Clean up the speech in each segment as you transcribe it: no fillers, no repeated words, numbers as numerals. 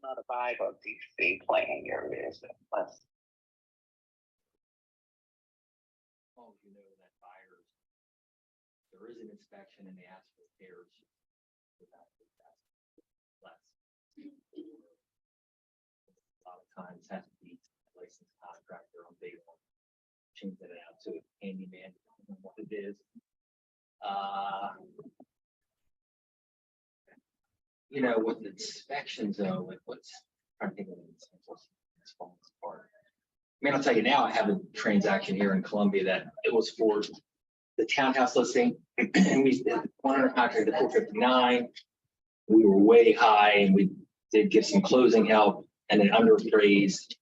notified of DC playing your vision. Long as you know that buyers, there is an inspection and they ask for repairs. Less. A lot of times has to be a licensed contractor on day one. Changing it out to a handyman, depending on what it is. You know, with inspections though, like what's, I'm trying to think of it's falling apart. I mean, I'll tell you now, I have a transaction here in Columbia that it was for the townhouse listing, and we did one under contract at 459. We were way high, and we did give some closing help, and then underappraised.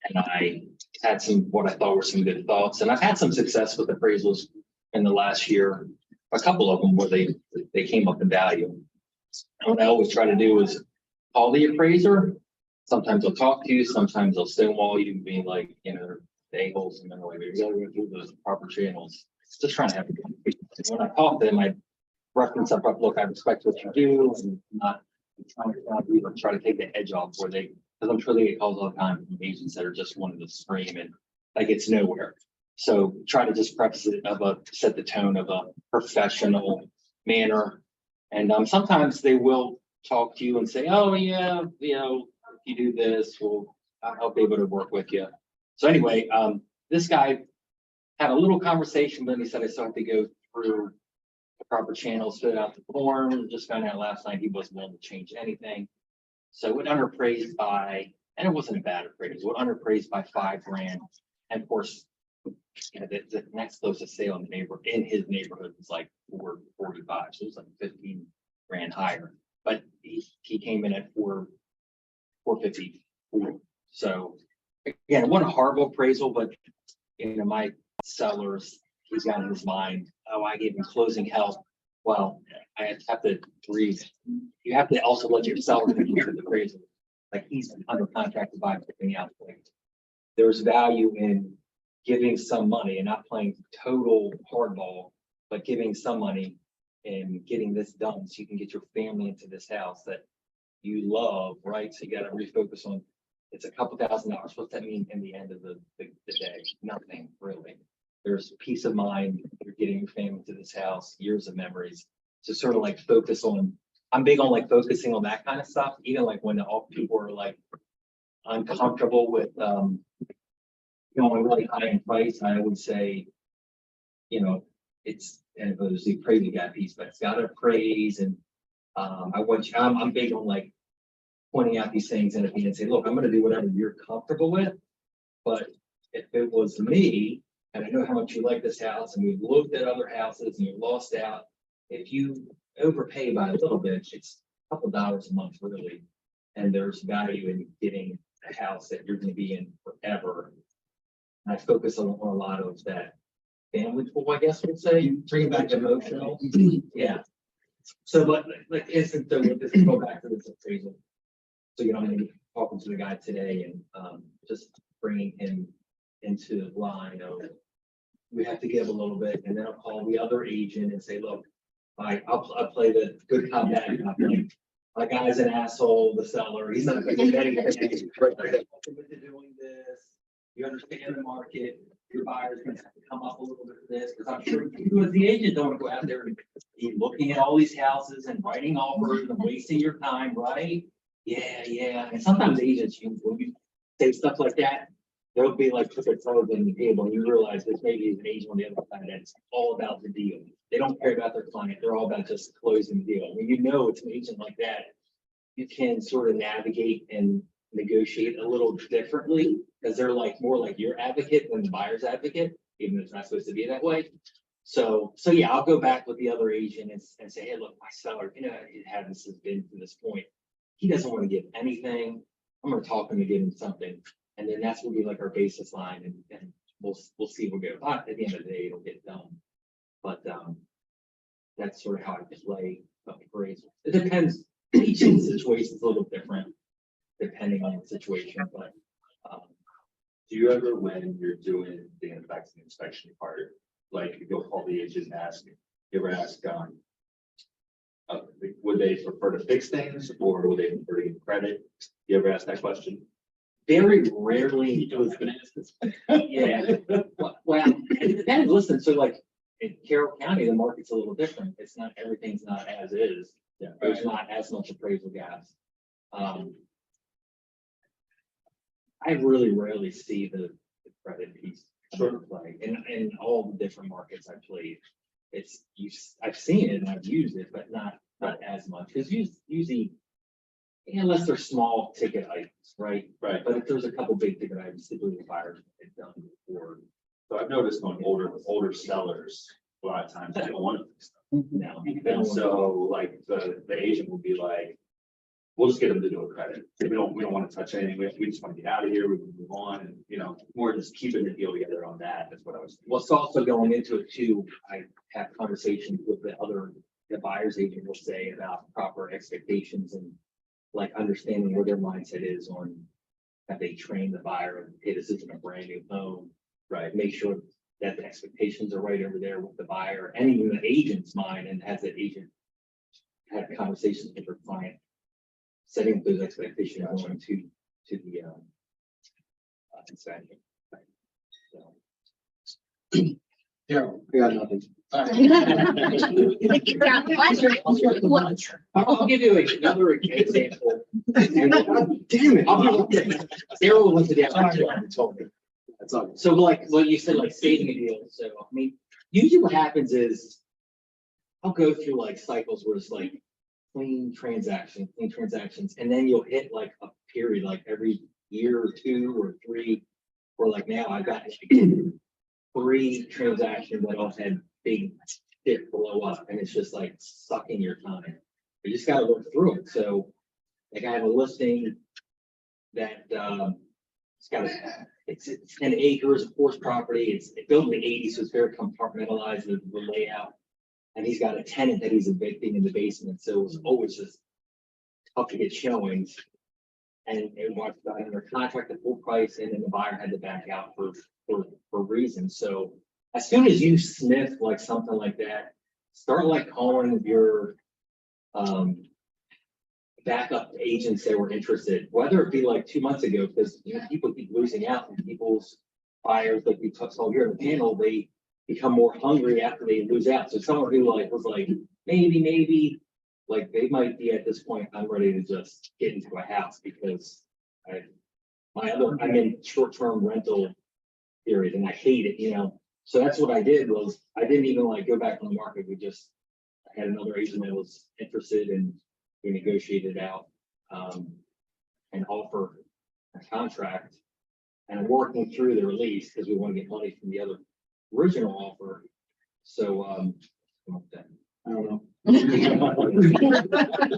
And I had some what I thought were some good thoughts, and I've had some success with appraisals in the last year. A couple of them where they came up in value. And what I always try to do is call the appraiser. Sometimes they'll talk to you, sometimes they'll stonewall you, being like, you know, the a-holes, and then like, maybe gotta go through those proper channels. Just trying to have a good conversation. When I talk to them, I reference up, look, I respect what you do, and not trying to try to take the edge off where they, because I'm sure they get calls all the time from agents that are just wanting to scream and like it's nowhere. So try to just preface it set the tone of a professional manner. And sometimes they will talk to you and say, oh yeah, you know, if you do this, I'll be able to work with you. So anyway, this guy had a little conversation, but then he said I still have to go through the proper channels, fill out the form. Just found out last night he wasn't willing to change anything. So it underappraised by, and it wasn't a bad appraisal, it underappraised by $5,000. And of course, you know, the next closest sale in his neighborhood was like 445, so it was like 15 grand higher. But he came in at 454. So again, it wasn't a horrible appraisal, but you know, my sellers, he's got in his mind, oh, I gave him closing help. Well, I have to read. You have to also let your seller hear the appraisal. Like he's under contract to buy everything out. There's value in giving some money and not playing total hardball, but giving some money and getting this done so you can get your family into this house that you love, right? So you got to refocus on, it's a couple $1,000. What's that mean in the end of the day? Nothing really. There's peace of mind. You're getting your family to this house, years of memories. So sort of like focus on, I'm big on like focusing on that kind of stuff. Even like when all people are like uncomfortable with, going really high in price, I would say, you know, it's, and there's the appraisal guy piece, but it's got to appraise. And I'm big on like pointing out these things and at the end say, look, I'm going to do whatever you're comfortable with. But if it was me, and I know how much you like this house, and we've looked at other houses and you've lost out, if you overpay by a little bit, it's a couple dollars a month really. And there's value in getting a house that you're going to be in forever. I focus on a lot of that family pool, I guess we'd say, bring back emotional. Yeah. So, but like instant, so this go back to this appraisal. So, you know, I'm talking to the guy today and just bringing him into line of, we have to give a little bit, and then I'll call the other agent and say, look, I'll play the good cop, bad cop. My guy's an asshole, the seller, he's not going to get anything. Doing this. You understand the market, your buyer's gonna have to come up a little bit for this, because I'm sure you as the agent don't want to go out there and be looking at all these houses and writing offers and wasting your time, right? Yeah. And sometimes agents, when you say stuff like that, they'll be like, put their toes on the table, and you realize that maybe is an agent on the other side that's all about the deal. They don't care about their client, they're all about just closing the deal. When you know it's an agent like that, you can sort of navigate and negotiate a little differently, because they're like more like your advocate than the buyer's advocate, even though it's not supposed to be that way. So yeah, I'll go back with the other agent and say, hey, look, my seller, you know, it hasn't been to this point. He doesn't want to give anything. I'm going to talk him to give him something. And then that's will be like our basis line, and we'll see where we go. At the end of the day, it'll get done. But that's sort of how I play appraisal. It depends. Each situation is a little different depending on the situation, but do you ever, when you're doing the inspection part, like you go call the agent and ask, you ever ask, Would they prefer to fix things or would they prefer to get credit? You ever ask that question? Very rarely. Yeah, well, it depends, listen, so like in Carroll County, the market's a little different. It's not, everything's not as is. Yeah. There's not as much appraisal gaps. I really rarely see the credit piece come into play in all the different markets I played. It's I've seen it and I've used it, but not as much, because usually unless they're small ticket items, right? Right. But if there's a couple big ticket items, typically the buyers have done before. So I've noticed on older sellers, a lot of times they don't want to fix them. Now, And so like the agent will be like, we'll just get them to do a credit. We don't want to touch anything. We just want to get out of here. We can move on and, more just keeping the deal together on that. That's what I was. what's also going into it too, I have conversations with the buyer's agent will say about proper expectations and like understanding where their mindset is on, have they trained the buyer, hey, this isn't a brand new home, right? Make sure that the expectations are right over there with the buyer and even the agent's mind, and has that agent had conversations with their client, setting those expectations going to the inspection. So. Yeah, I got nothing. I'll give you another example. Damn it. Daryl went to the outside and told me. That's all. So like what you said, like saving a deal. So I mean, usually what happens is I'll go through like cycles where it's like clean transactions, and then you'll hit like a period like every year or 2 or 3, or like now I've got like 3 transactions that all had big dip blow up, and it's just like sucking your time. You just gotta work through it. So like I have a listing that it's 10 acres of horse property. It's built in the 80s, so it's very compartmentalized, the layout. And he's got a tenant that he's evicting in the basement, so it was always just tough to get showings. And it was under contract at full price, and then the buyer had to back out for reasons. So as soon as you sniff like something like that, start like calling your backup agents that were interested, whether it be like 2 months ago, because people keep losing out, and people's buyers, like we saw here in the panel, they become more hungry after they lose out. So someone who like was like maybe like they might be at this point, I'm ready to just get into a house because I'm in short-term rental period and I hate it, So that's what I did, was I didn't even like go back on the market. I had another agent that was interested, and we negotiated out an offer, a contract, and I'm working through the release because we want to get money from the other original offer. So I don't know.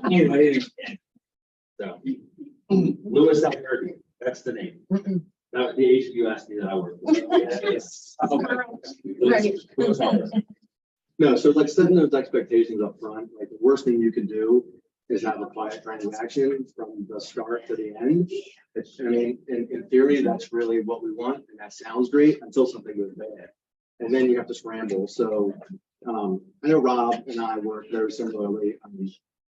anyway, so Louis Alberti, that's the name. Now, the agent you asked me that I work with. Louis Alberti. No, so like setting those expectations up front, like the worst thing you can do is have a quiet transaction from the start to the end. I mean, in theory, that's really what we want, and that sounds great until something goes bad. And then you have to scramble. So I know Rob and I work very similarly.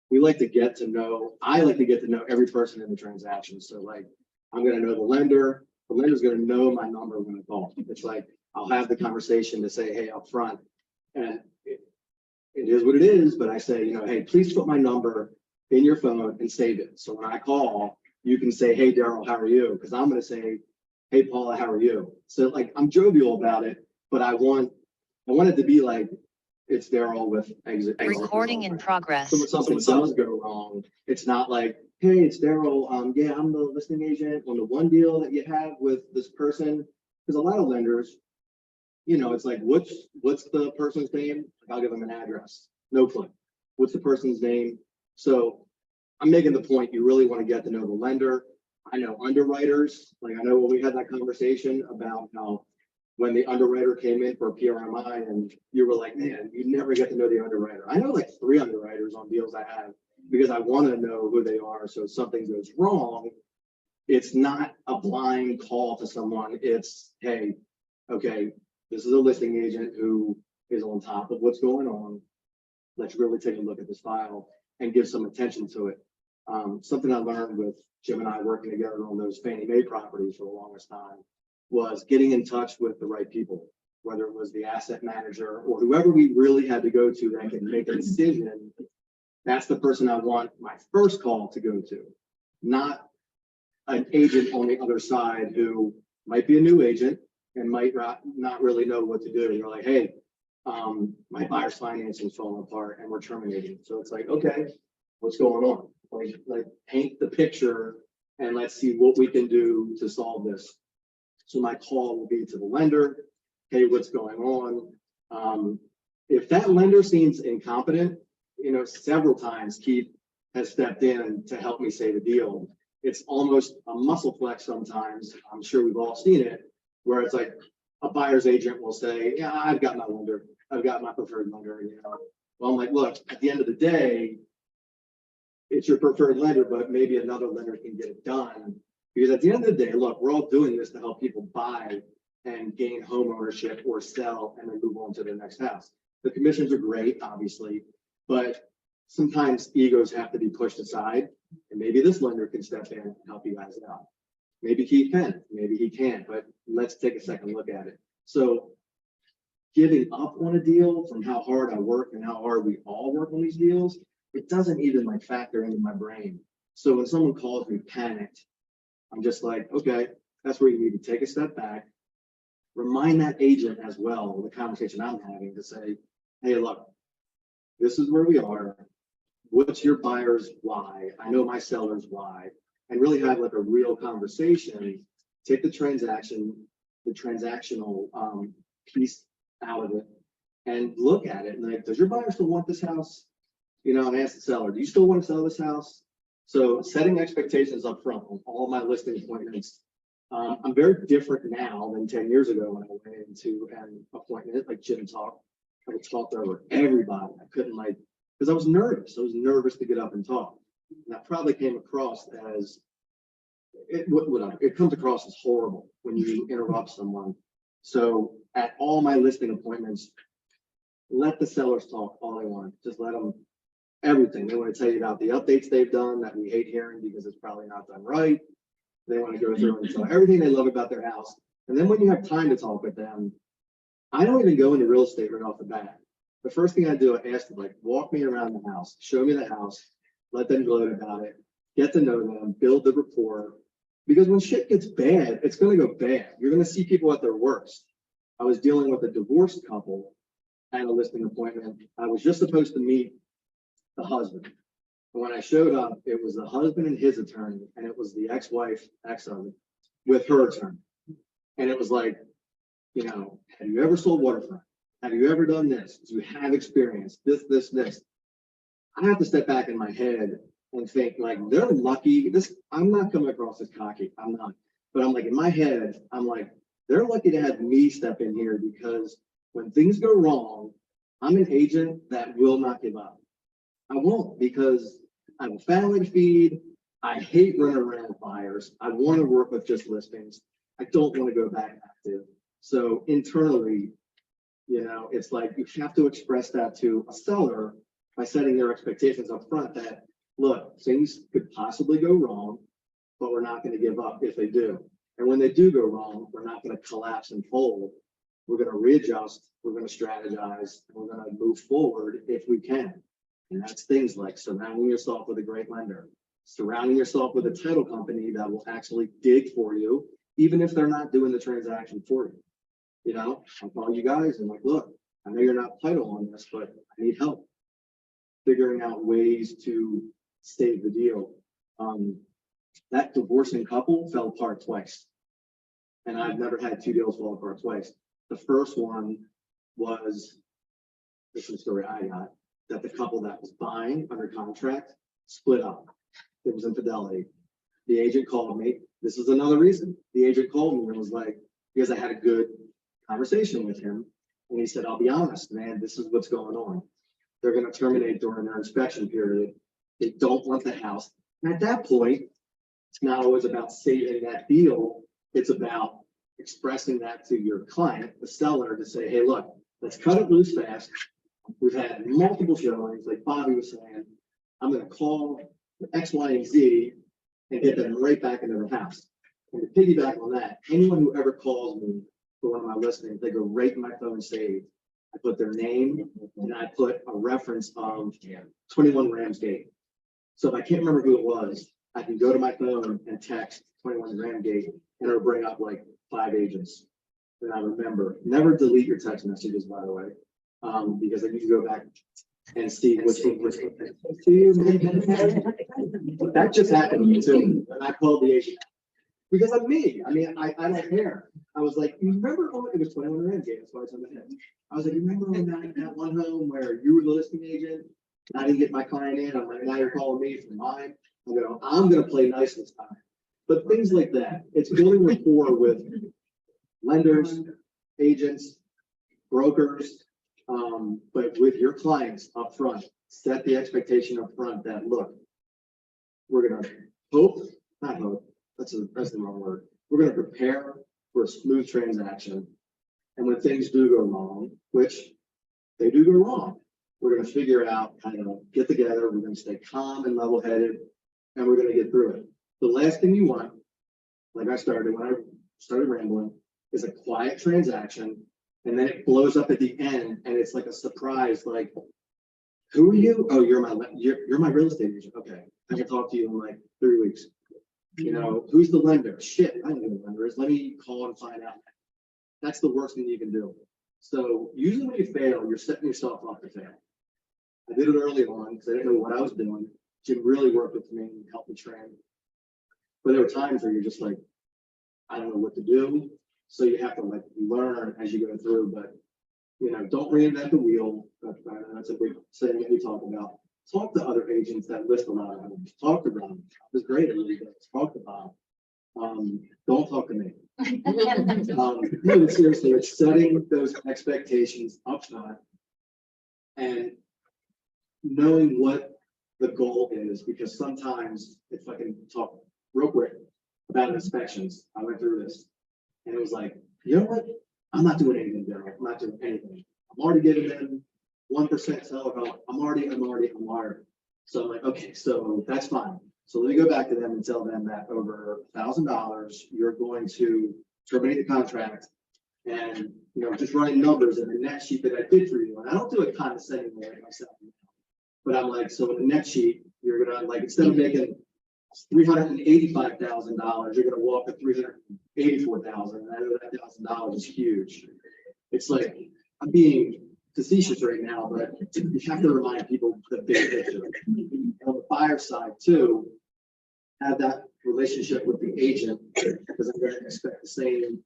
We like to get to know, I like to get to know every person in the transaction. So like, I'm gonna know the lender's gonna know my number when I call. It's like, I'll have the conversation to say, hey, up front, and it is what it is, but I say, hey, please put my number in your phone and save it. So when I call, you can say, hey, Daryl, how are you? Because I'm going to say, hey, Paula, how are you? So like, I'm jovial about it, but I want it to be like, it's Daryl with exit. Recording in progress. So when something does go wrong, it's not like, hey, it's Daryl. Yeah, I'm the listing agent on the one deal that you have with this person. Because a lot of lenders, it's like, what's the person's name? I'll give them an address. No clue. What's the person's name? So I'm making the point, you really want to get to know the lender. I know underwriters, like I know when we had that conversation about how when the underwriter came in for a PRMI and you were like, man, you never get to know the underwriter. I know like 3 underwriters on deals I have because I want to know who they are. So if something goes wrong, it's not a blind call to someone. It's, hey, okay, this is a listing agent who is on top of what's going on. let's really take a look at this file and give some attention to it. Something I learned with Jim and I working together on those Fannie Mae properties for the longest time was getting in touch with the right people, whether it was the asset manager or whoever we really had to go to that can make a decision. That's the person I want my first call to go to, not an agent on the other side who might be a new agent and might not really know what to do. You're like, hey, my buyer's financing is falling apart and we're terminating. So it's like, okay, what's going on? Like paint the picture and let's see what we can do to solve this. So my call will be to the lender. Hey, what's going on? If that lender seems incompetent, you know, several times Keith has stepped in to help me save a deal. It's almost a muscle flex sometimes. I'm sure we've all seen it, where it's like a buyer's agent will say, yeah, I've got my lender. I've got my preferred lender. You know, well, I'm like, look, at the end of the day, it's your preferred lender, but maybe another lender can get it done. Because at the end of the day, look, we're all doing this to help people buy and gain home ownership or sell and then move on to their next house. The commissions are great, obviously, but sometimes egos have to be pushed aside. And maybe this lender can step in and help you guys out. Maybe he can, maybe he can't, but let's take a second look at it. So giving up on a deal from how hard I work and how hard we all work on these deals, it doesn't even like factor into my brain. So when someone calls me panicked, I'm just like, okay, that's where you need to take a step back. Remind that agent as well, the conversation I'm having, to say, hey, look, this is where we are. What's your buyer's why? I know my seller's why. And really have like a real conversation. Take the transactional piece out of it and look at it. And like, does your buyer still want this house? You know, and ask the seller, do you still want to sell this house? So setting expectations up front on all my listing appointments. I'm very different now than 10 years ago when I went into an appointment like Jim talked. I would talk over everybody. I couldn't because I was nervous. I was nervous to get up and talk. And that probably came across as, it comes across as horrible when you interrupt someone. So at all my listing appointments, let the sellers talk all they want. Just let them, everything. They want to tell you about the updates they've done that we hate hearing because it's probably not done right. They want to go through and tell everything they love about their house. And then when you have time to talk with them, I don't even go into real estate right off the bat. The first thing I do, I ask them, like, walk me around the house, show me the house, let them gloat about it, get to know them, build the rapport. Because when shit gets bad, it's going to go bad. You're going to see people at their worst. I was dealing with a divorced couple at a listing appointment. I was just supposed to meet the husband. And when I showed up, it was the husband and his attorney, and it was the ex-wife, ex-husband, with her attorney. And it was like, you know, have you ever sold waterfront? Have you ever done this? Do you have experience? This. I have to step back in my head and think, like, they're lucky. I'm not coming across as cocky. I'm not. But I'm like, in my head, I'm like, they're lucky to have me step in here, because when things go wrong, I'm an agent that will not give up. I won't, because I have a family to feed. I hate running around with buyers. I want to work with just listings. I don't want to go back active. So internally, you know, it's like you have to express that to a seller by setting their expectations up front that, look, things could possibly go wrong, but we're not going to give up if they do. And when they do go wrong, we're not going to collapse and fold. We're going to readjust, we're going to strategize, and we're going to move forward if we can. And that's things like surrounding yourself with a great lender, surrounding yourself with a title company that will actually dig for you, even if they're not doing the transaction for you. You know, I'll call you guys and like, look, I know you're not title on this, but I need help figuring out ways to save the deal. That divorcing couple fell apart twice. And I've never had two deals fall apart twice. The first one was, this is the story I got, that the couple that was buying under contract split up. It was infidelity. The agent called me. This is another reason. The agent called me and was like, because I had a good conversation with him. And he said, I'll be honest, man, this is what's going on. They're going to terminate during their inspection period. They don't want the house. And at that point, it's not always about saving that deal. It's about expressing that to your client, the seller, to say, hey, look, let's cut it loose fast. We've had multiple showings, like Bobby was saying, I'm gonna call the X, Y, and Z and get them right back into the house. And to piggyback on that, anyone who ever calls me for one of my listings, they go right in my phone saved. I put their name and I put a reference of 21 Ramsgate. So if I can't remember who it was, I can go to my phone and text 21 Ramsgate and it'll bring up like 5 agents that I remember. Never delete your text messages, by the way, because then you can go back and see which one was. That just happened to me too, and I called the agent. Because I'm me. I mean, I don't care. I was like, you remember, it was 21 Ramsgate, that's why it's on the head. I was like, you remember when that one home where you were the listing agent? And I didn't get my client in, I'm like, now you're calling me for mine. I'm gonna play nice this time. But things like that, it's building rapport with lenders, agents, brokers, but with your clients up front, set the expectation up front that, look, we're gonna not hope, that's the wrong word. We're gonna prepare for a smooth transaction. And when things do go wrong, which they do go wrong, we're gonna figure out how to get together, we're gonna stay calm and level-headed, and we're gonna get through it. The last thing you want, like I started when I started rambling, is a quiet transaction, and then it blows up at the end, and it's like a surprise, like, who are you? Oh, you're my real estate agent. Okay, I can talk to you in like 3 weeks. You know, who's the lender? Shit, I don't know who the lender is. Let me call and find out. That's the worst thing you can do. So usually when you fail, you're setting yourself up to fail. I did it early on because I didn't know what I was doing. Jim really worked with me and helped me train. But there were times where you're just like, I don't know what to do. So you have to like learn as you go through, but you know, don't reinvent the wheel. That's a big saying that we talk about. Talk to other agents that list a lot of homes. Talk to them. It was great. Talk to Bob. Don't talk to me. No, seriously, it's setting those expectations up front and knowing what the goal is, because sometimes, if I can talk real quick about inspections, I went through this and it was like, you know what? I'm not doing anything different. I'm not doing anything. I'm already giving them 1% seller help. I'm already. So I'm like, okay, so that's fine. So let me go back to them and tell them that over $1,000, you're going to terminate the contract, and you know, just running numbers in the next sheet that I did for you. And I don't do it condescendingly like myself, but I'm like, so in the next sheet, you're gonna like, instead of making $385,000, you're gonna walk to $384,000. And I know that $1,000 is huge. It's like, I'm being facetious right now, but you have to remind people the big picture. On the buyer side too, have that relationship with the agent, because I'm going to expect the same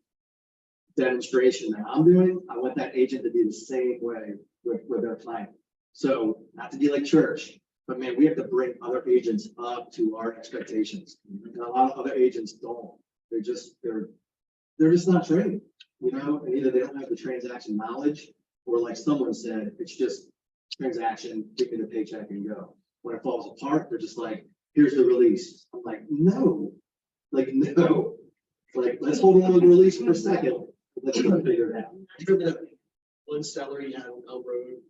demonstration that I'm doing. I want that agent to be the same way with their client. So not to be like church, but man, we have to bring other agents up to our expectations. And a lot of other agents don't. They're just not trained, you know, and either they don't have the transaction knowledge, or like someone said, it's just transaction, give me the paycheck and go. When it falls apart, they're just like, here's the release. I'm like, no, like, let's hold on to the release for a second. Let's try to figure it out. I remember that one seller you had on Elm Road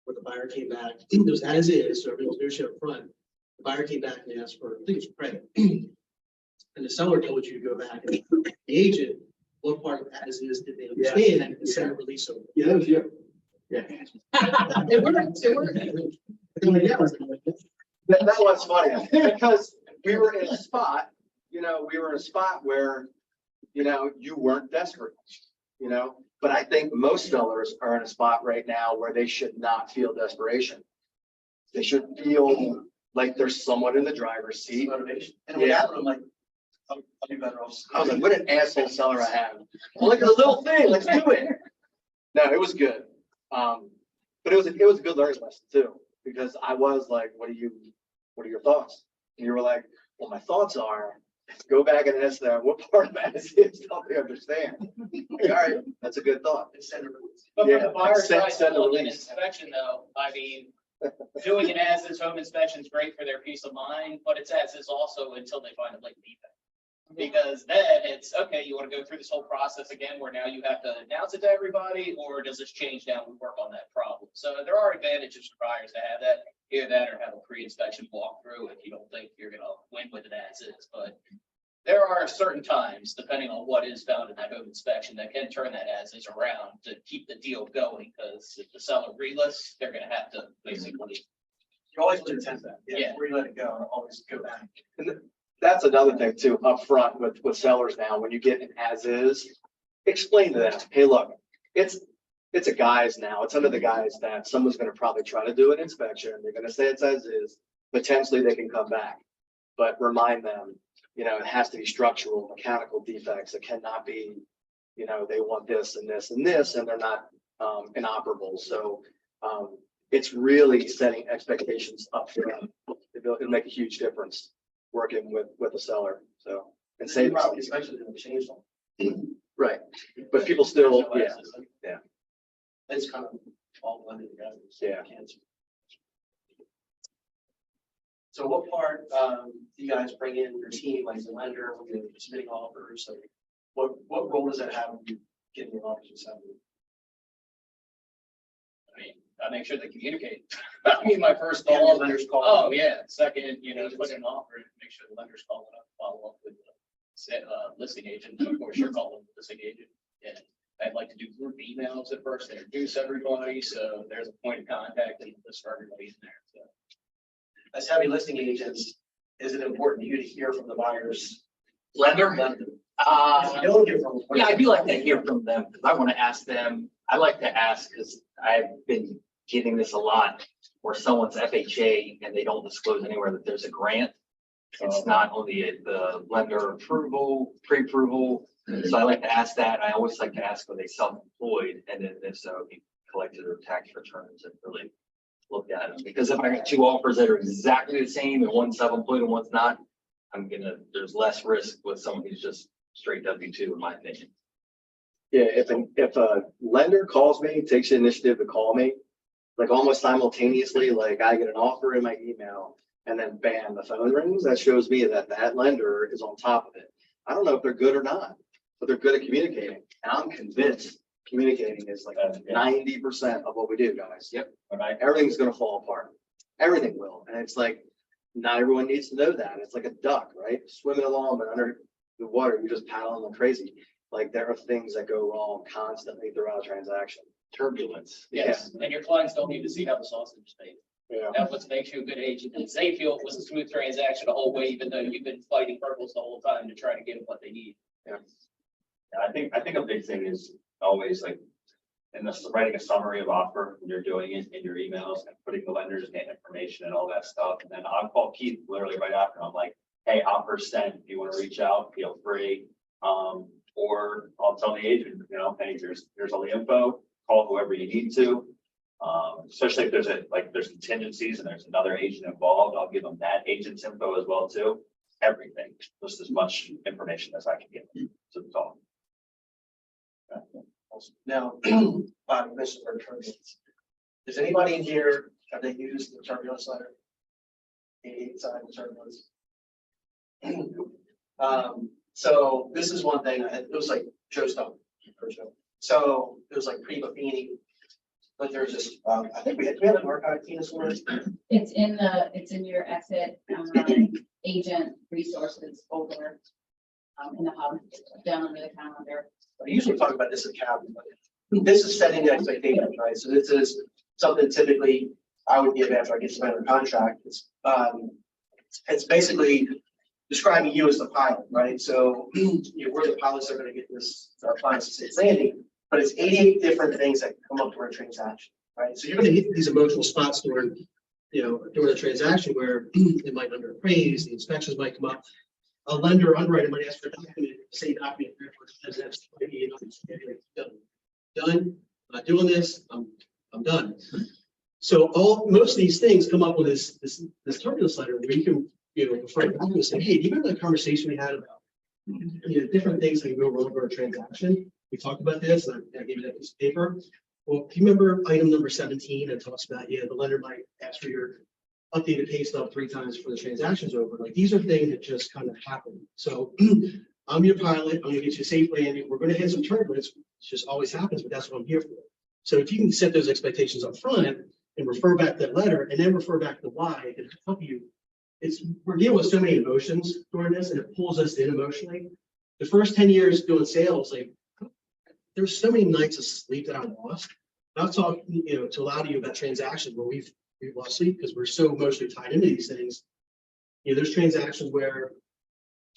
where the buyer came back, it was as is, so everyone was negotiating up front. The buyer came back and asked for, I think it was credit. And the seller told you to go back and the agent, what part of as is did they understand and send a release over? Yeah, that was you. Yeah. It worked. That was funny because we were in a spot, where, you weren't desperate, but I think most sellers are in a spot right now where they should not feel desperation. They should feel like they're somewhat in the driver's seat. Motivation. And when happened, I'm like, I'll be better off. I was like, what an asshole seller I have. Well, look at the little thing, let's do it. No, it was good. But it was a good learning lesson too, because I was like, what are your thoughts? And you were like, well, my thoughts are, go back and ask them what part of that is help me understand. All right, that's a good thought. Send a release. But from Yeah, the buyer send side, the an release. inspection though, I mean, doing an as-is home inspection is great for their peace of mind, but it's as-is also until they find a blatant defect. Because then it's, okay, you want to go through this whole process again where now you have to announce it to everybody, or does this change now we work on that problem? So there are advantages for buyers to have that, either that or have a pre-inspection walkthrough if you don't think you're gonna win with it as is, but there are certain times, depending on what is found in that home inspection, that can turn that as is around to keep the deal going, because if the seller relists, they're gonna have to basically. You always want to test that. Yeah. Before you let it go, always go back. That's another thing too, up front with sellers now, when you get an as is, explain to them, hey, look, it's a guise now. It's under the guise that someone's gonna probably try to do an inspection. They're gonna say it's as is, potentially they can come back. But remind them, you know, it has to be structural, mechanical defects. It cannot be, you know, they want this and this and this, and they're not inoperable. So it's really setting expectations up front. It'll make a huge difference working with a seller. So and save Probably especially in the change them. right. But people still, yeah. It's kind of all blended together. Yeah. Cancer. So what part, do you guys bring in your team, like the lender, when you're submitting offers, like what role does that have when you getting your offers accepted? I mean, I make sure they communicate. I mean, my first Yeah, call. your lenders call. Oh, yeah. Second, you know, put an offer, make sure the lender's calling up, follow up with the listing agent. Of course, you're calling the listing agent. And I'd like to do group emails at first, introduce everybody. So there's a point of contact and list for everybody in there. So. As heavy listing agents, is it important to you to hear from the buyers? Lender? If you don't hear from them, Yeah, I do like to hear from them because I want to ask them. I like to ask because I've been getting this a lot where someone's FHA and they don't disclose anywhere that there's a grant. It's not only the lender approval, pre-approval. So I like to ask that. I always like to ask, are they self-employed? And then if so, if you collected their tax returns and really looked at them. Because if I got two offers that are exactly the same and one's self-employed and one's not, there's less risk with someone who's just straight W-2 in my opinion. Yeah, if a lender calls me, takes the initiative to call me, like almost simultaneously, like I get an offer in my email and then bam, the phone rings, that shows me that that lender is on top of it. I don't know if they're good or not, but they're good at communicating. And I'm convinced communicating is like 90% of what we do, guys. Yep. Right? Everything's gonna fall apart. Everything will. And it's like, not everyone needs to know that. It's like a duck, right? Swimming along, but under the water, you're just paddling like crazy. Like there are things that go wrong constantly throughout a transaction. Turbulence. Yes, and your clients don't need to see how the sausage is made. Yeah. That's what makes you a good agent. Is they feel it was a smooth transaction the whole way, even though you've been fighting purples the whole time to try to get them what they need. Yeah, I think a big thing is always like in this writing a summary of offer when you're doing it in your emails and putting the lender's name information and all that stuff. And then I'll call Keith literally right after. I'm like, hey, offer sent. If you want to reach out, feel free. Or I'll tell the agent, you know, hey, here's all the info. Call whoever you need to. Especially if there's contingencies and there's another agent involved, I'll give them that agent's info as well too. Everything, just as much information as I can get to the call. Now, Bob, you mentioned for turbulence. Does anybody in here, have they used the turbulence letter? The side of turbulence? So this is one thing, it was like Joe Stone. So it was like pre-Buffini, but there's this, I think we have an archive, Tina, somewhere. It's in your exit, agent resources folder, in the hub, down under the calendar. I usually talk about this in cabin, but this is setting the expectations, right? So this is something typically I would give after I get some under contract. It's basically describing you as the pilot, right? So we're the pilots that are going to get this to our clients to say it's landing, but it's 88 different things that come up during a transaction, right? So you're going to hit these emotional spots during a transaction where it might underappraise, the inspections might come up. A lender underwriter might ask for a document, say document, done, I'm not doing this, I'm done. So most of these things come up with this turbulence letter where you can, refer back and say, hey, do you remember the conversation we had about different things that can go wrong for a transaction? We talked about this, and I gave you that piece of paper. Well, if you remember item number 17, it talks about, the lender might ask for your updated pay stub 3 times before the transaction's over. Like these are things that just kind of happen. So I'm your pilot, I'm gonna get you a safe landing. We're gonna hit some turbulence. It just always happens, but that's what I'm here for. So if you can set those expectations up front and refer back that letter and then refer back to why, it can help you. We're dealing with so many emotions during this and it pulls us in emotionally. The first 10 years doing sales, like there's so many nights of sleep that I lost. I'll talk, to a lot of you about transactions where we've lost sleep because we're so emotionally tied into these things. There's transactions where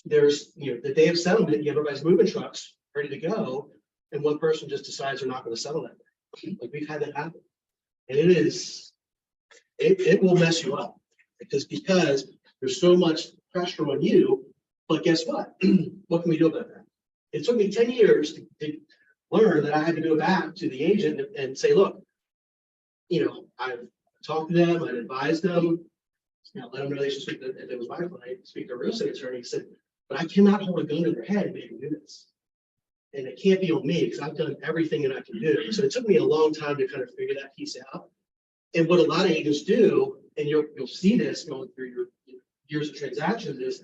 there's, the day of settlement, everybody's moving trucks ready to go. And one person just decides they're not going to settle that. Like we've had that happen. And it will mess you up because there's so much pressure on you. But guess what? What can we do about that? It took me 10 years to learn that I had to go back to the agent and say, look, I've talked to them, I've advised them, let them know they should speak to, if it was my client, speak to a real estate attorney. He said, but I cannot hold a gun to their head and make them do this. And it can't be on me because I've done everything that I can do. So it took me a long time to kind of figure that piece out. And what a lot of agents do, and you'll see this going through your years of transactions, is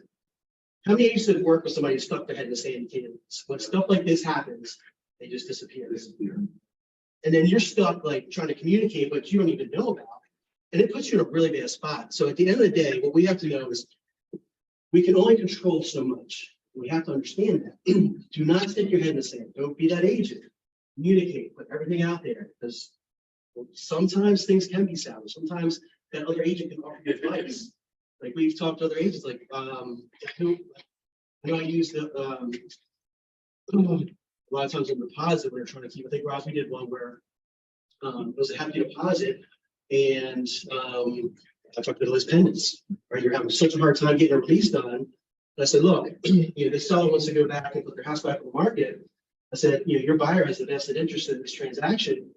how many agents have worked with somebody who stuck their head in the sand and when stuff like this happens, they just disappear. And then you're stuck like trying to communicate, but you don't even know about. And it puts you in a really bad spot. So at the end of the day, what we have to know is we can only control so much. We have to understand that. Do not stick your head in the sand. Don't be that agent. Communicate, put everything out there because sometimes things can be salvaged. Sometimes that other agent can offer you advice. Like we've talked to other agents, like who I use the a lot of times on deposit when they're trying to keep. I think Rob, we did one where it was a hefty deposit, and I talked to Liz Pendants. Right, you're having such a hard time getting your release done. I said, look, this seller wants to go back and put their house back on the market. I said, your buyer has the vested interest in this transaction.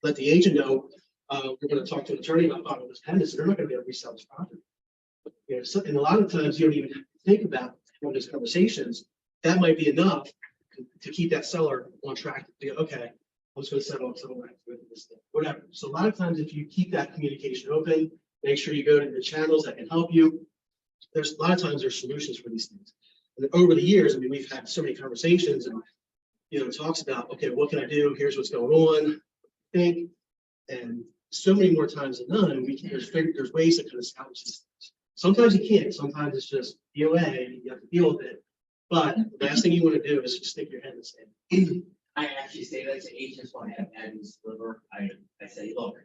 Let the agent know we're going to talk to an attorney about filing this pendants. They're not going to be able to resell this property. And a lot of times you don't even think about having those conversations. That might be enough to keep that seller on track to go, okay, I'm just going to settle with this thing, whatever. So a lot of times if you keep that communication open, make sure you go to the channels that can help you. There's a lot of times there's solutions for these things. And over the years, I mean, we've had so many conversations and, it talks about, okay, what can I do? Here's what's going on. Think, and so many more times than none, there's ways to kind of salvage these things. Sometimes you can't. Sometimes it's just DOA. You have to deal with it. But the last thing you want to do is just stick your head in the sand. I actually say that to agents when I have bad news to deliver. I say, look,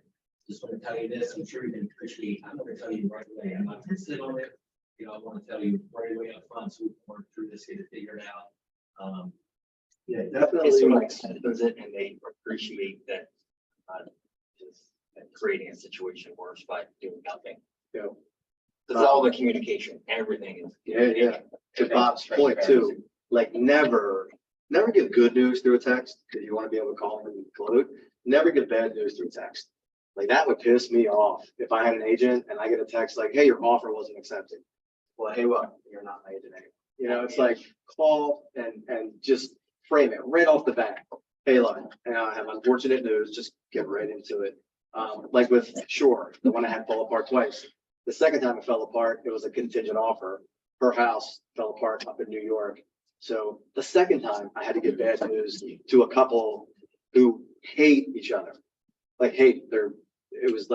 just want to tell you this. I'm sure you can appreciate. I'm going to tell you right away. I'm not sensitive on it. I want to tell you right away up front so we can work through this, get it figured out. Yeah, If definitely. somebody does it and they appreciate that, just creating a situation worse by doing nothing. Yeah. It's all the communication, everything is. Yeah. To Bob's point too, like never give good news through a text because you want to be able to call them and conclude. Never give bad news through text. Like that would piss me off if I had an agent and I get a text like, hey, your offer wasn't accepted. Well, hey, what? You're not my agent anymore. It's like call and just frame it right off the bat. Hey, look, I have unfortunate news. Just get right into it. Like with Shore, the one I had fall apart twice. The second time it fell apart, it was a contingent offer. Her house fell apart up in New York. So the second time I had to give bad news to a couple who hate each other. Like hate, it was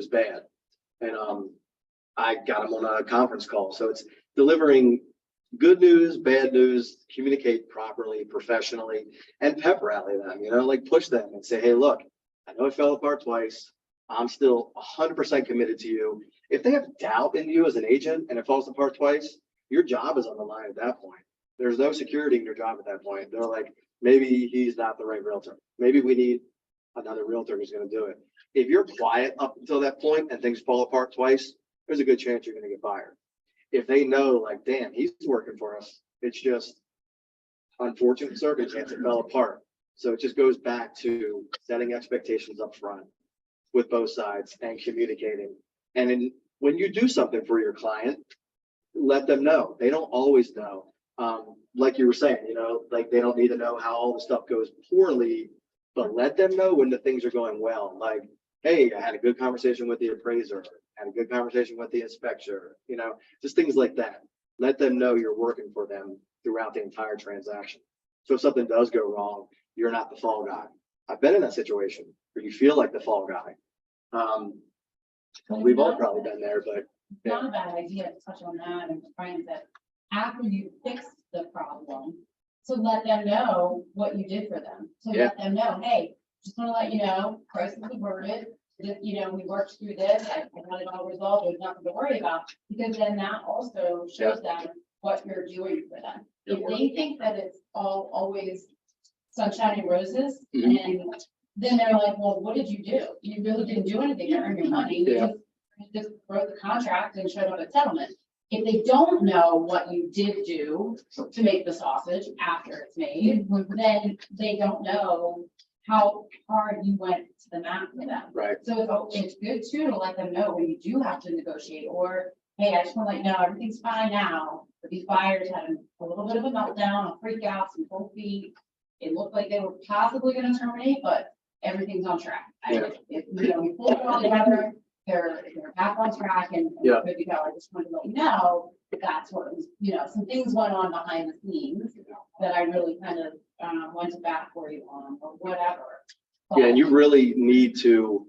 bad. And I got them on a conference call. So it's delivering good news, bad news, communicate properly, professionally, and pep rally them, like push them and say, hey, look, I know it fell apart twice. I'm still 100% committed to you. If they have doubt in you as an agent and it falls apart twice, your job is on the line at that point. There's no security in your job at that point. They're like, maybe he's not the right realtor. Maybe we need another realtor who's going to do it. If you're quiet up until that point and things fall apart twice, there's a good chance you're going to get fired. If they know, like, damn, he's working for us, it's just unfortunate circumstance, it fell apart. So it just goes back to setting expectations up front with both sides and communicating. And when you do something for your client, let them know. They don't always know. Like you were saying, like they don't need to know how all the stuff goes poorly, but let them know when the things are going well. Like, hey, I had a good conversation with the appraiser, had a good conversation with the inspector, just things like that. Let them know you're working for them throughout the entire transaction. So if something does go wrong, you're not the fall guy. I've been in that situation. or you feel like the fall guy. We've all probably been there, but It's not a bad idea to touch on that and find that after you fix the problem, to let them know what you did for them. To let them know, hey, just want to let you know, crisis averted. You know, we worked through this. I got it all resolved. There's nothing to worry about. Because then that also shows them what you're doing for them. If they think that it's always sunshine and roses, and then they're like, well, what did you do? You really didn't do anything to earn your money. You just wrote the contract and showed up a settlement. If they don't know what you did do to make the sausage after it's made, then they don't know how hard you went to the mat for them. right. So it's good too to let them know when you do have to negotiate, or, hey, I just want to let you know, everything's fine now, but these buyers had a little bit of a meltdown, a freak out, some cold feet. It looked like they were possibly gonna terminate, but everything's on track. If, you know, we pull it all together, they're back on track and we're good to go. I just wanted to let you know, that's what was, you know, some things went on behind the scenes that I really kind of went to bat for you on, or whatever. Yeah, and you really need to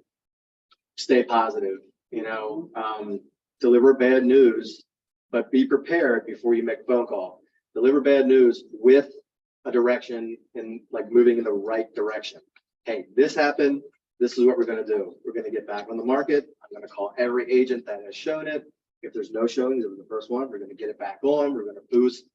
stay positive, you know, deliver bad news, but be prepared before you make a phone call. Deliver bad news with a direction and like moving in the right direction. Hey, this happened. This is what we're going to do. We're going to get back on the market. I'm going to call every agent that has shown it. If there's no showings, it was the first one. We're going to get it back on. We're going to boost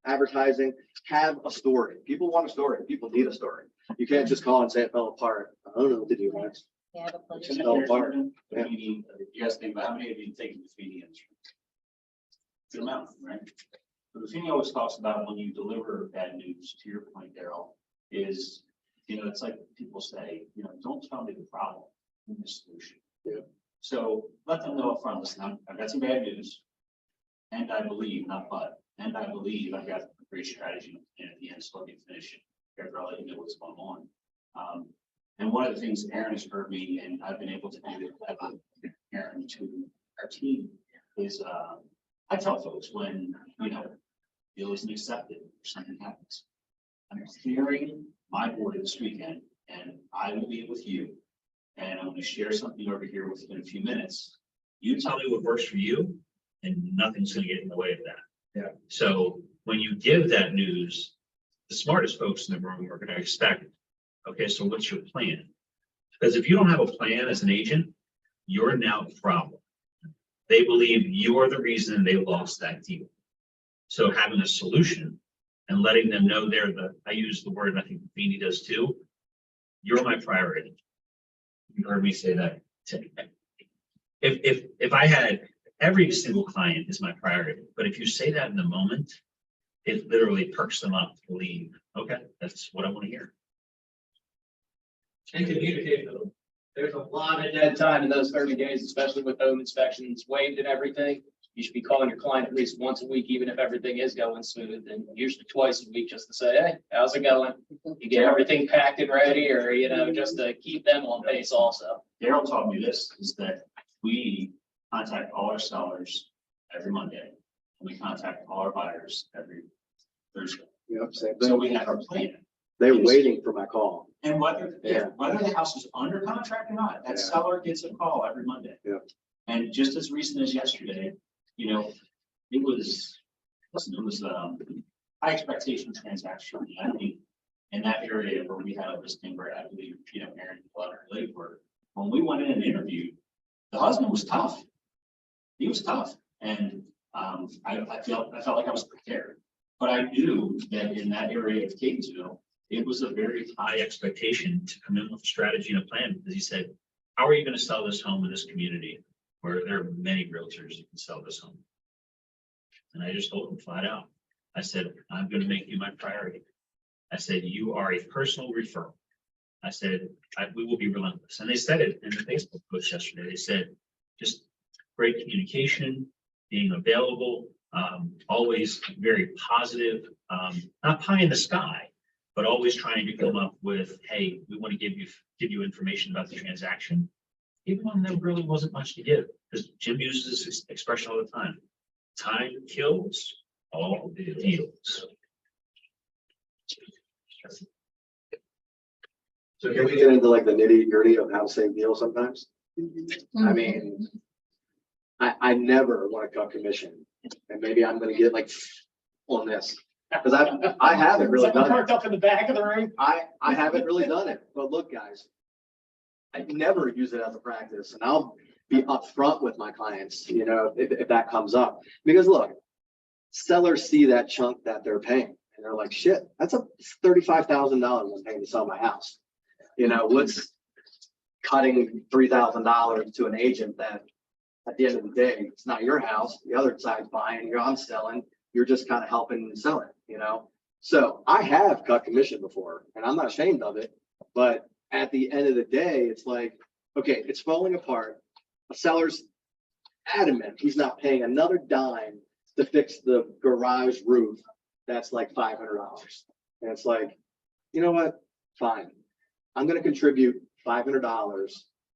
advertising. Have a story. People want a story. People need a story. You can't just call and say it fell apart. I don't know what to do next. Yeah, the It pleasure. just fell apart. If you guys think about how many of you take the Feeny insurance? Good amount, right? But the thing he always talks about when you deliver bad news, to your point, Daryl, is, you know, it's like people say, you know, don't tell me the problem, give me the solution. Yeah. So let them know upfront, listen, I've got some bad news. And I believe, not but, and I believe I've got a great strategy, and at the end, so let me finish it. After I'll let you know what's going on. And one of the things Aaron has heard me, and I've been able to do with Aaron to our team, is I tell folks when, you know, deal isn't accepted or something happens. I'm clearing my board this weekend, and I will be with you. And I'm going to share something over here with you in a few minutes. You tell me what works for you, and nothing's going to get in the way of that. Yeah. So when you give that news, the smartest folks in the room are going to expect, okay, so what's your plan? Because if you don't have a plan as an agent, you're now the problem. They believe you're the reason they lost that deal. So having a solution and letting them know they're I use the word, and I think Feeny does too, you're my priority. You heard me say that today. If I had every single client is my priority, but if you say that in the moment, it literally perks them up to believe, okay, that's what I want to hear. And communicate with them. There's a lot of dead time in those 30 days, especially with home inspections waived and everything. You should be calling your client at least once a week, even if everything is going smooth, and usually twice a week, just to say, hey, how's it going? You get everything packed and ready, or, you know, just to keep them on pace also. Daryl taught me this, is that we contact all our sellers every Monday. And we contact all our buyers every Thursday. Yep, same So thing. we have our plan. They're waiting for my call. And whether Yeah. the house is under contract or not, that Yeah. seller gets a call every Monday. Yeah. And just as recent as yesterday, you know, it was high expectation transaction. I think in that area where we had a listing where I believe, you know, Aaron Lake were, when we went in and interviewed, the husband was tough. He was tough. And I felt like I was prepared. But I knew that in that area of Catonsville, it was a very high expectation to come in with a strategy and a plan, because he said, how are you going to sell this home in this community where there are many realtors that can sell this home? And I just told him flat out, I said, I'm going to make you my priority. I said, you are a personal referral. I said, we will be relentless. And they said it in the Facebook post yesterday. They said, just great communication, being available, always very positive, not pie in the sky, but always trying to come up with, hey, we want to give you information about the transaction, even when there really wasn't much to give. Because Jim uses this expression all the time. Time kills all the deals. So can we get into like the nitty gritty of how to save deals sometimes? I mean, I never want to cut commission, and maybe I'm gonna get like on this, because I haven't really Someone done it. parked up in the back of the room. I haven't really done it, but look, guys. I never use it as a practice, and I'll be upfront with my clients, you know, if that comes up. Because look, sellers see that chunk that they're paying, and they're like, shit, that's a $35,000 I'm paying to sell my house. You know, what's cutting $3,000 to an agent that at the end of the day, it's not your house, the other side's buying, I'm selling, you're just kind of helping them sell it, you know? So I have cut commission before, and I'm not ashamed of it, but at the end of the day, it's like, okay, it's falling apart. A seller's adamant he's not paying another dime to fix the garage roof. That's like $500. And it's like, you know what? Fine. I'm going to contribute $500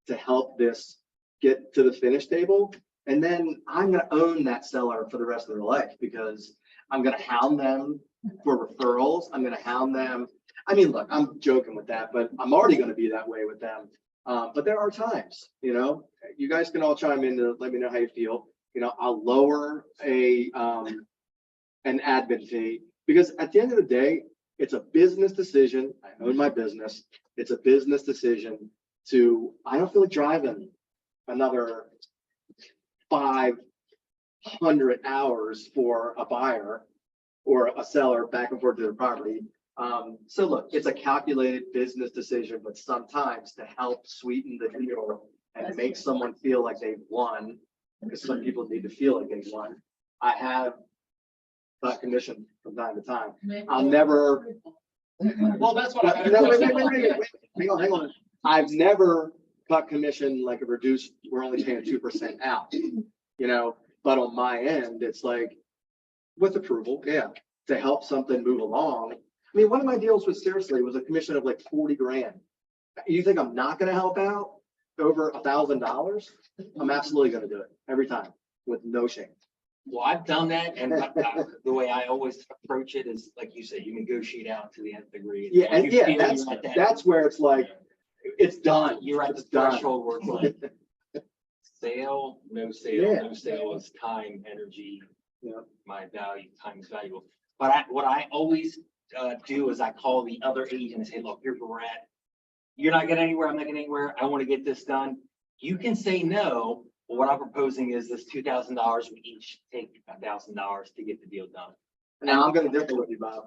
to help this get to the finish table. And then I'm going to own that seller for the rest of their life, because I'm going to hound them for referrals. I'm going to hound them. I mean, look, I'm joking with that, but I'm already going to be that way with them. But there are times, you know, you guys can all chime in to let me know how you feel. You know, I'll lower an admin fee, because at the end of the day, it's a business decision. I own my business. It's a business decision I don't feel like driving another 500 hours for a buyer or a seller back and forth to their property. So look, it's a calculated business decision, but sometimes to help sweeten the deal and make someone feel like they've won, because some people need to feel like they've won. I have cut commission from time to time. I'll never. Well, that's what I. No, wait, hang on. I've never cut commission like a reduced, we're only paying 2% out, you know, but on my end, it's like with approval, yeah, to help something move along. I mean, one of my deals was seriously was a commission of like 40 grand. You think I'm not going to help out over $1,000? I'm absolutely going to do it every time with no shame. Well, I've done that, and the way I always approach it is, like you said, you negotiate out to the nth degree. Yeah, and You yeah, feel you're at that's where it's like, it's done. You're at the It's done. threshold where it's like, sale, no sale is time, energy. Yeah. My value, time is valuable. But what I always do is I call the other agent and say, look, here's where we're at. You're not getting anywhere, I'm not getting anywhere. I want to get this done. You can say no, but what I'm proposing is this $2,000, we each take $1,000 to get the deal done. Now I'm going to differ with you, Bob.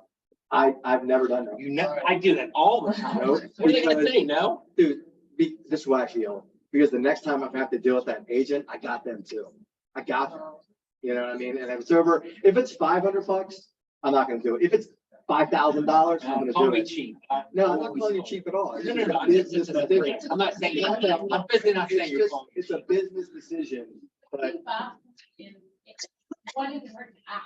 I've never done that. You know, I do that all the time. Nope. What are they gonna say, no? Dude, this is why I feel, because the next time I have to deal with that agent, I got them too. I got them. You know what I mean? And if it's over, if it's $500, I'm not gonna do it. If it's $5,000, I'm gonna Call do me it. cheap. No, I'm not calling you cheap at all. No, I'm just I'm not saying, I'm basically not saying you're calling me. It's a business decision, but What is it hurt to ask?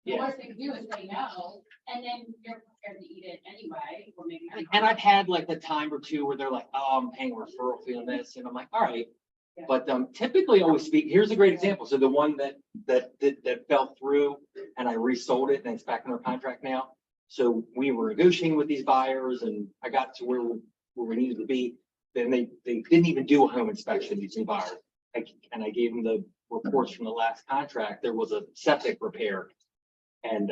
The Yeah. worst thing to do is say no, and then you're prepared to eat it anyway, or maybe. And I've had like the time or two where they're like, oh, I'm paying a referral fee on this, and I'm like, all right. Yeah. But typically always speak, here's a great example. So the one that fell through and I resold it and it's back in our contract now. So we were negotiating with these buyers and I got to where we needed to be. Then they didn't even do a home inspection, these new buyers. And I gave them the reports from the last contract. There was a septic repair. And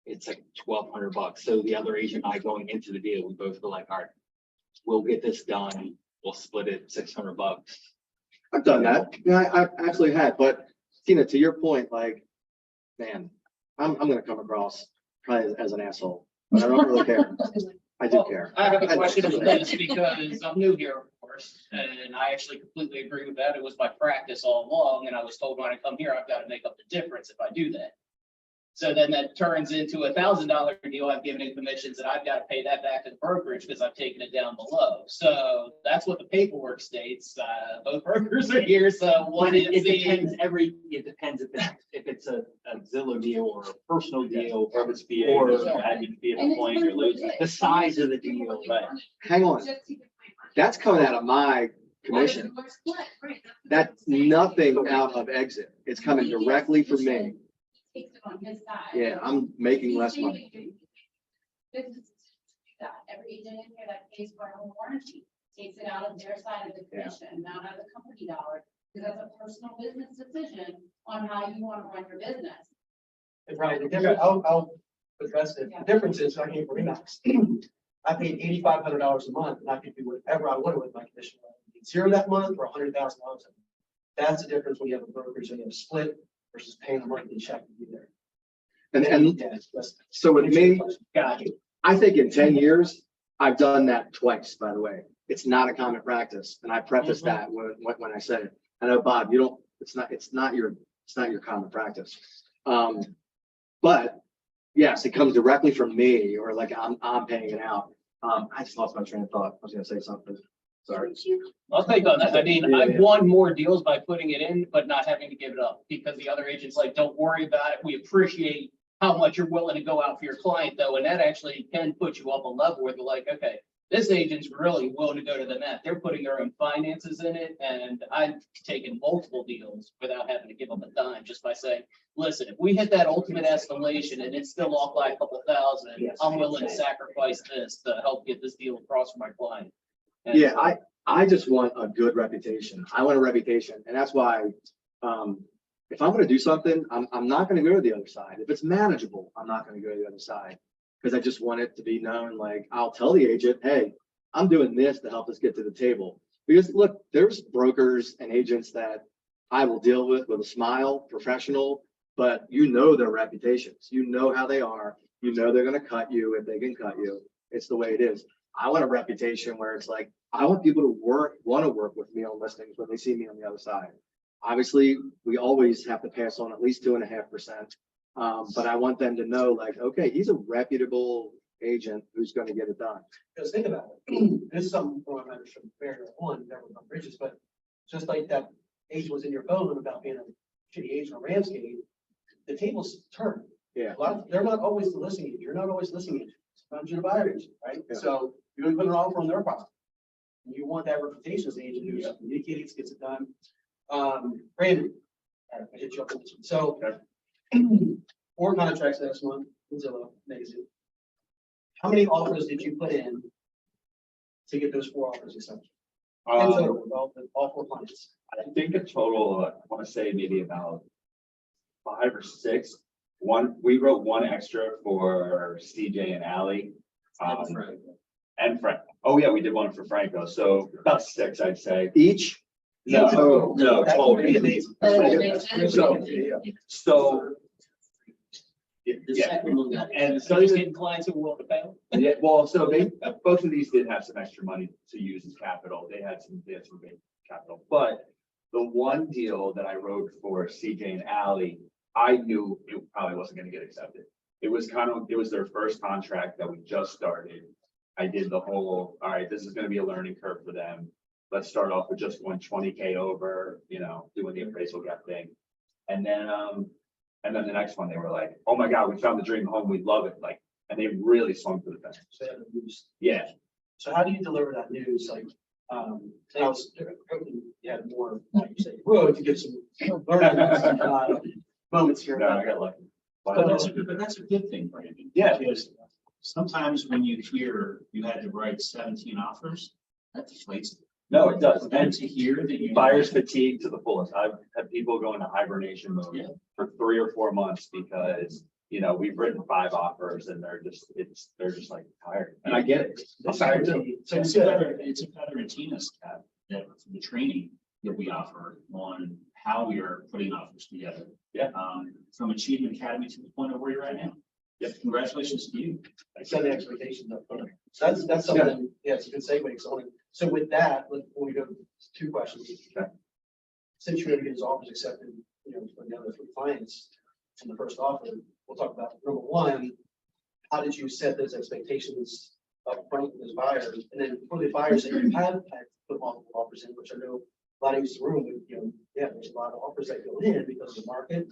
it's like $1,200. So the other agent and I going into the deal, we both were like, all right, we'll get this done. We'll split it $600. I've done that. Yeah, I've actually had, but Tina, to your point, like, man, I'm gonna come across probably as an asshole, but I don't really care. I do care. I have a question on this because I'm new here, of course, and I actually completely agree with that. It was my practice all along, and I was told when I come here, I've got to make up the difference if I do that. So then that turns into $1,000 deal. I've given in commissions and I've got to pay that back to the brokerage because I've taken it down below. So that's what the paperwork states. Both brokers are here. So what is It the, depends if it's a Zillow deal or a personal deal, Or if it's VA, Or- or adding to be a point you're losing. the size of the deal. Right. Hang on, that's coming out of my commission. That's nothing out of exit. It's coming directly from me. Takes it on his side. Yeah, I'm making less money. that. Every agent in here that pays for a home warranty takes it out of their side of the commission, not out of the company dollar. Because that's a personal business decision on how you want to run your business. And Brian, the difference, I'll address it. The difference is I came from Remax. I paid $8,500 a month and I could do whatever I wanted with my commission. Zero that month or $100,000. That's the difference when you have a brokerage and you have a split versus paying a monthly check to be there. And Yeah, that's- so with me, Got you. I think in 10 years, I've done that twice, by the way. It's not a common practice. And I preface that when I said it. I know, Bob, you don't, it's not your common practice. But yes, it comes directly from me or like I'm paying it out. I just lost my train of thought. I was gonna say something. Sorry. I'll take on that. I mean, I've won more deals by putting it in, but not having to give it up because the other agent's like, don't worry about it. We appreciate how much you're willing to go out for your client though. And that actually can put you up a level where they're like, okay, this agent's really willing to go to the mat. They're putting their own finances in it. And I've taken multiple deals without having to give them a dime just by saying, listen, if we hit that ultimate escalation and it's still off by a couple thousand, I'm willing to sacrifice this to help get this deal across for my client. And Yeah, I just want a good reputation. I want a reputation. And that's why, if I'm gonna do something, I'm not gonna go to the other side. If it's manageable, I'm not gonna go to the other side. Because I just want it to be known, like, I'll tell the agent, hey, I'm doing this to help us get to the table. Because look, there's brokers and agents that I will deal with a smile, professional, but you know their reputations. You know how they are. You know they're gonna cut you if they can cut you. It's the way it is. I want a reputation where it's like, I want people to want to work with me on listings when they see me on the other side. Obviously, we always have to pass on at least 2.5%. But I want them to know like, okay, he's a reputable agent who's going to get it done. Because think about it, this is something from my membership, Barrier One, never from Bridges, but just like that agent was in your phone about being a shitty agent on Ramsgate, the tables turn. Yeah. They're not always the listing agent, you're not always listing agent, sometimes you're the buyer agent, right? Yeah. So you're gonna put an offer on their property. And you want that reputation as an agent who communicates, gets it done. Brandon, I hit you up on this one. So 4 contracts next month, Zillow, magazine. How many offers did you put in to get those 4 offers accepted? In total, all 4 clients. I think a total, I want to say maybe about 5 or 6. We wrote one extra for CJ and Allie. And Frank. Oh yeah, we did one for Franco. So about 6, I'd say. Each? No, no, That would be amazing. So. Yeah, And so he's getting clients who are willing to pay them. yeah, well, so both of these did have some extra money to use as capital. They had some big capital, but the one deal that I wrote for CJ and Allie, I knew it probably wasn't gonna get accepted. It was their first contract that we just started. I did the whole, all right, this is gonna be a learning curve for them. Let's start off with just 120K over, doing the appraisal gap thing. And then the next one, they were like, oh my God, we found the dream home. We love it. Like, and they really swung for the fence. So they have the news. Yeah. So how do you deliver that news? Like, and I was hoping you had more, like you said, you would to give some learning moments here. No, I got lucky. But that's a good thing, Brandon. Yeah. Because sometimes when you hear you had to write 17 offers, that deflates. No, it does. And And to hear that you. buyer's fatigue to the fullest. I've had people go into hibernation mode Yeah. for 3 or 4 months because, we've written 5 offers and they're just like tired. And I get it. I'm tired too. So It's a better routine step that the training that we offer on how we are putting offers together. Yeah. From Achievement Academy to the point of where you're at now. Yeah. Congratulations to you. set the expectations up front. So that's something, yeah, it's a good segue. So with that, when we go to 2 questions. Okay. Since you're gonna get his offers accepted, for the other 3 clients in the first offer, we'll talk about number 1, how did you set those expectations up front with those buyers? And then for the buyers that you have had put multiple offers in, which I know a lot of this room, there's a lot of offers that go in because of the market.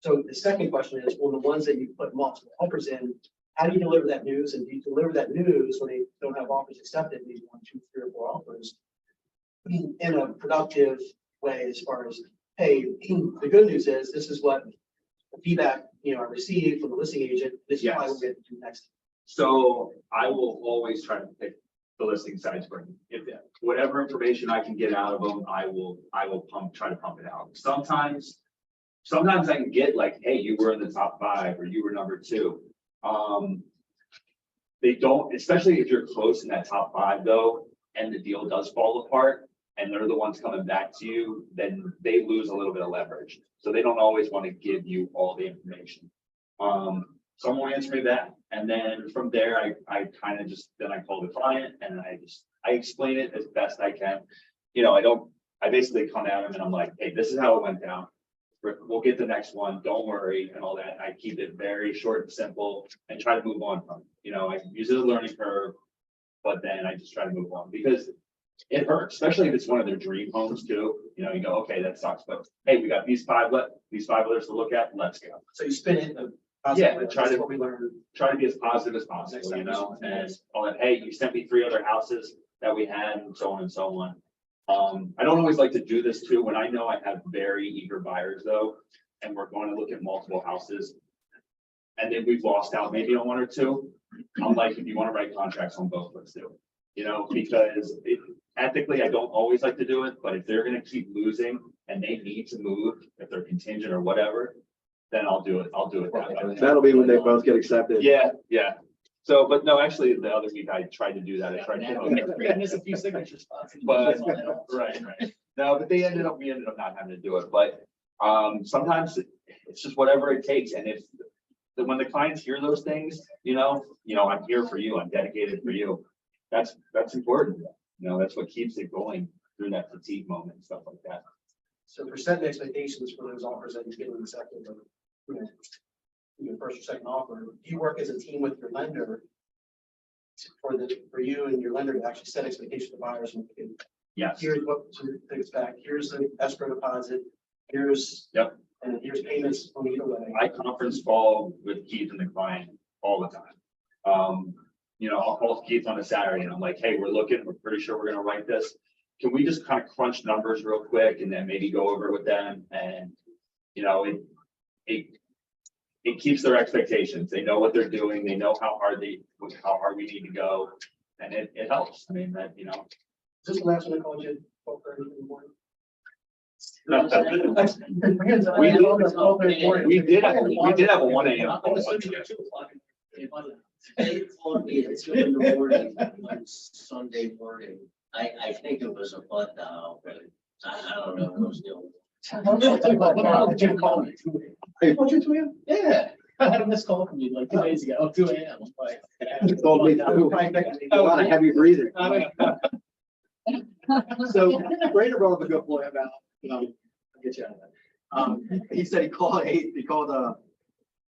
So the second question is, on the ones that you put multiple offers in, how do you deliver that news? And do you deliver that news when they don't have offers accepted, these 1, 2, 3, or 4 offers in a productive way as far as, hey, the good news is this is what feedback, I received from the listing agent, this is Yes. probably what we have to do next. So I will always try to pick the listing sites for them. If whatever information I can get out of them, I will try to pump it out. Sometimes I can get like, hey, you were in the top 5 or you were number 2. They don't, especially if you're close in that top 5 though, and the deal does fall apart and they're the ones coming back to you, then they lose a little bit of leverage. So they don't always want to give you all the information. Someone will answer me back. And then from there, I kind of just, then I call the client and I explain it as best I can. I basically come at them and I'm like, hey, this is how it went down. We'll get the next one. Don't worry and all that. I keep it very short and simple and try to move on from it. I use it as a learning curve, but then I just try to move on because it hurts, especially if it's one of their dream homes too. You go, okay, that sucks, but hey, we got these 5 others to look at. Let's go. So you spin it. Yeah, and That's what we learned. Try to be as positive as possible, and all that, hey, you sent me 3 other houses that we had and so on and so on. I don't always like to do this too, when I know I have very eager buyers though, and we're going to look at multiple houses. And then we've lost out maybe on 1 or 2. I'm like, if you want to write contracts on both, let's do it. Because ethically, I don't always like to do it, but if they're gonna keep losing and they need to move, if they're contingent or whatever, then I'll do it. I'll do it that way. That'll be when they both get accepted. Yeah. So, but no, actually, the other week I tried to do that. I tried to. Miss a few signature spots. But, right. No, but we ended up not having to do it, but, sometimes it's just whatever it takes. And if, when the clients hear those things, I'm here for you, I'm dedicated for you. That's important. That's what keeps it going through that fatigue moment and stuff like that. So for setting expectations for those offers that you get in the second, your first or second offer, do you work as a team with your lender for you and your lender to actually set expectations to buyers and Yes. here's what to expect, here's the escrow deposit, here's. Yep. And here's payments on either way. I conference call with Keith and the client all the time. I'll call Keith on a Saturday and I'm like, hey, we're pretty sure we're gonna write this. Can we just kind of crunch numbers real quick and then maybe go over with them? And, it keeps their expectations. They know what they're doing. They know how hard we need to go. And it helps. I mean, Is this the last one I called you? 12:30 in the morning? we did have a 1 a.m. I'm call. assuming you're 2 o'clock. They told me it's in the morning on Sunday morning. I think it was a butt dial, but I don't know what was doing. Jim called me. Hey, what's your twin? Yeah, I had a missed call from you like 2 days ago, 2 a.m. He told me too. A lot of heavy breathing. So Brandon brought up a good point about, I'll get you out of that. He said he called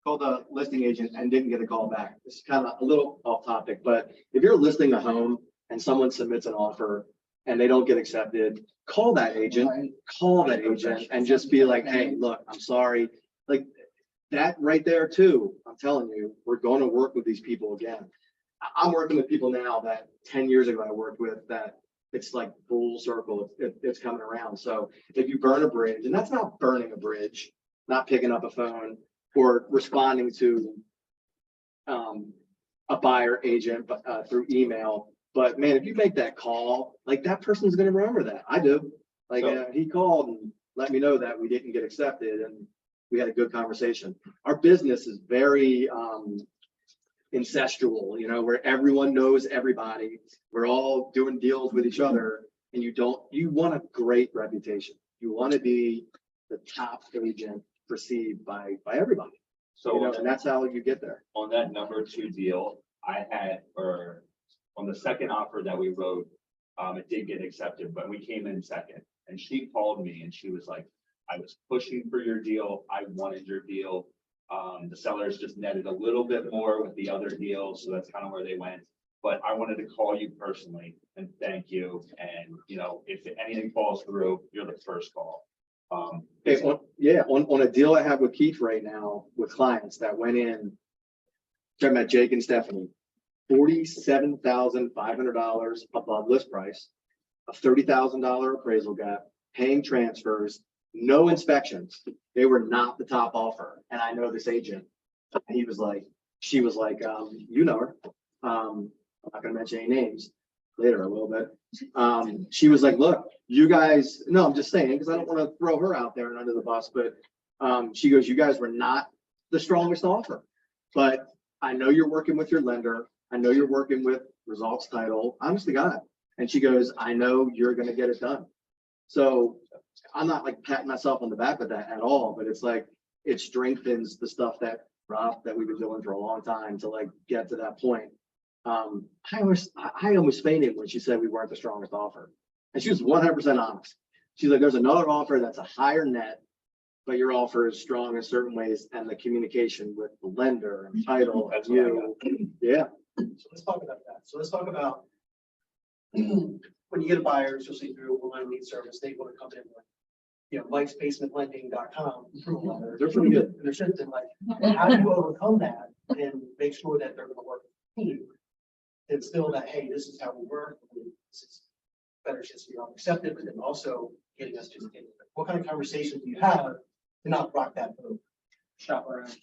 the listing agent and didn't get a call back. This is kind of a little off topic, but if you're listing a home and someone submits an offer and they don't get accepted, call that agent and just be like, hey, look, I'm sorry. Like that right there too. I'm telling you, we're going to work with these people again. I'm working with people now that 10 years ago I worked with that it's like full circle. It's coming around. So if you burn a bridge, and that's not burning a bridge, not picking up a phone or responding to a buyer agent through email. But man, if you make that call, like that person's going to remember that. I do. Like he called and let me know that we didn't get accepted and we had a good conversation. Our business is very incestual, where everyone knows everybody. We're all doing deals with each other, and you want a great reputation. You want to be the top agent perceived by everybody. So And that's how you get there. on that number 2 deal, on the second offer that we wrote, it did get accepted, but we came in second. And she called me and she was like, I was pushing for your deal. I wanted your deal. The sellers just netted a little bit more with the other deals, so that's kind of where they went. But I wanted to call you personally and thank you. And if anything falls through, you're the first call. On a deal I have with Keith right now with clients that went in, talking about Jake and Stephanie, $47,500 above list price, a $30,000 appraisal gap, paying transfers, no inspections. They were not the top offer. And I know this agent. And he was like, she was like, you know her. I'm not gonna mention any names later a little bit. She was like, look, you guys, no, I'm just saying, because I don't want to throw her out there and under the bus, but she goes, you guys were not the strongest offer. But I know you're working with your lender. I know you're working with Results Title, honest to God. And she goes, I know you're gonna get it done. So I'm not like patting myself on the back with that at all, but it's like, it strengthens the stuff that Rob, that we've been doing for a long time to like get to that point. I almost fainted when she said we weren't the strongest offer. And she was 100% honest. She's like, there's another offer that's a higher net, but your offer is strong in certain ways, and the communication with the lender and title and you. Yeah. So let's talk about that. So let's talk about when you get a buyer, especially through online lead service, they want to come in with, you know, Mike'sBasementLending.com approval letter. They're pretty good. And they're something like, how do you overcome that and make sure that they're going to work with the team? And still that, hey, this is how we work. This is better chance to be accepted, but then also getting us to the table. What kind of conversations do you have to not rock that boat? Shop around.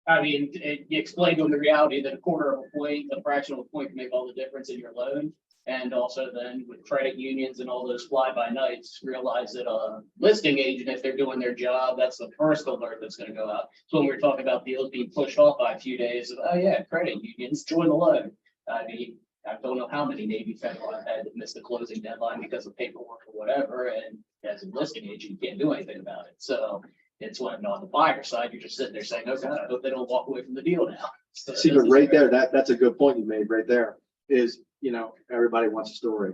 I mean, you explained to them the reality that a quarter of a point, a fraction of a point can make all the difference in your loan. And also then with credit unions and all those fly by nights, realize that a listing agent, if they're doing their job, that's the first alert that's gonna go out. So when we're talking about deals being pushed off by a few days, oh yeah, credit unions, join the loan. I mean, I don't know how many Navy Federal have had to miss the closing deadline because of paperwork or whatever, and as a listing agent, you can't do anything about it. So it's when on the buyer side, you're just sitting there saying, oh God, I hope they don't walk away from the deal now. So See, but right there, that's a good point you made right there is, you know, everybody wants a story.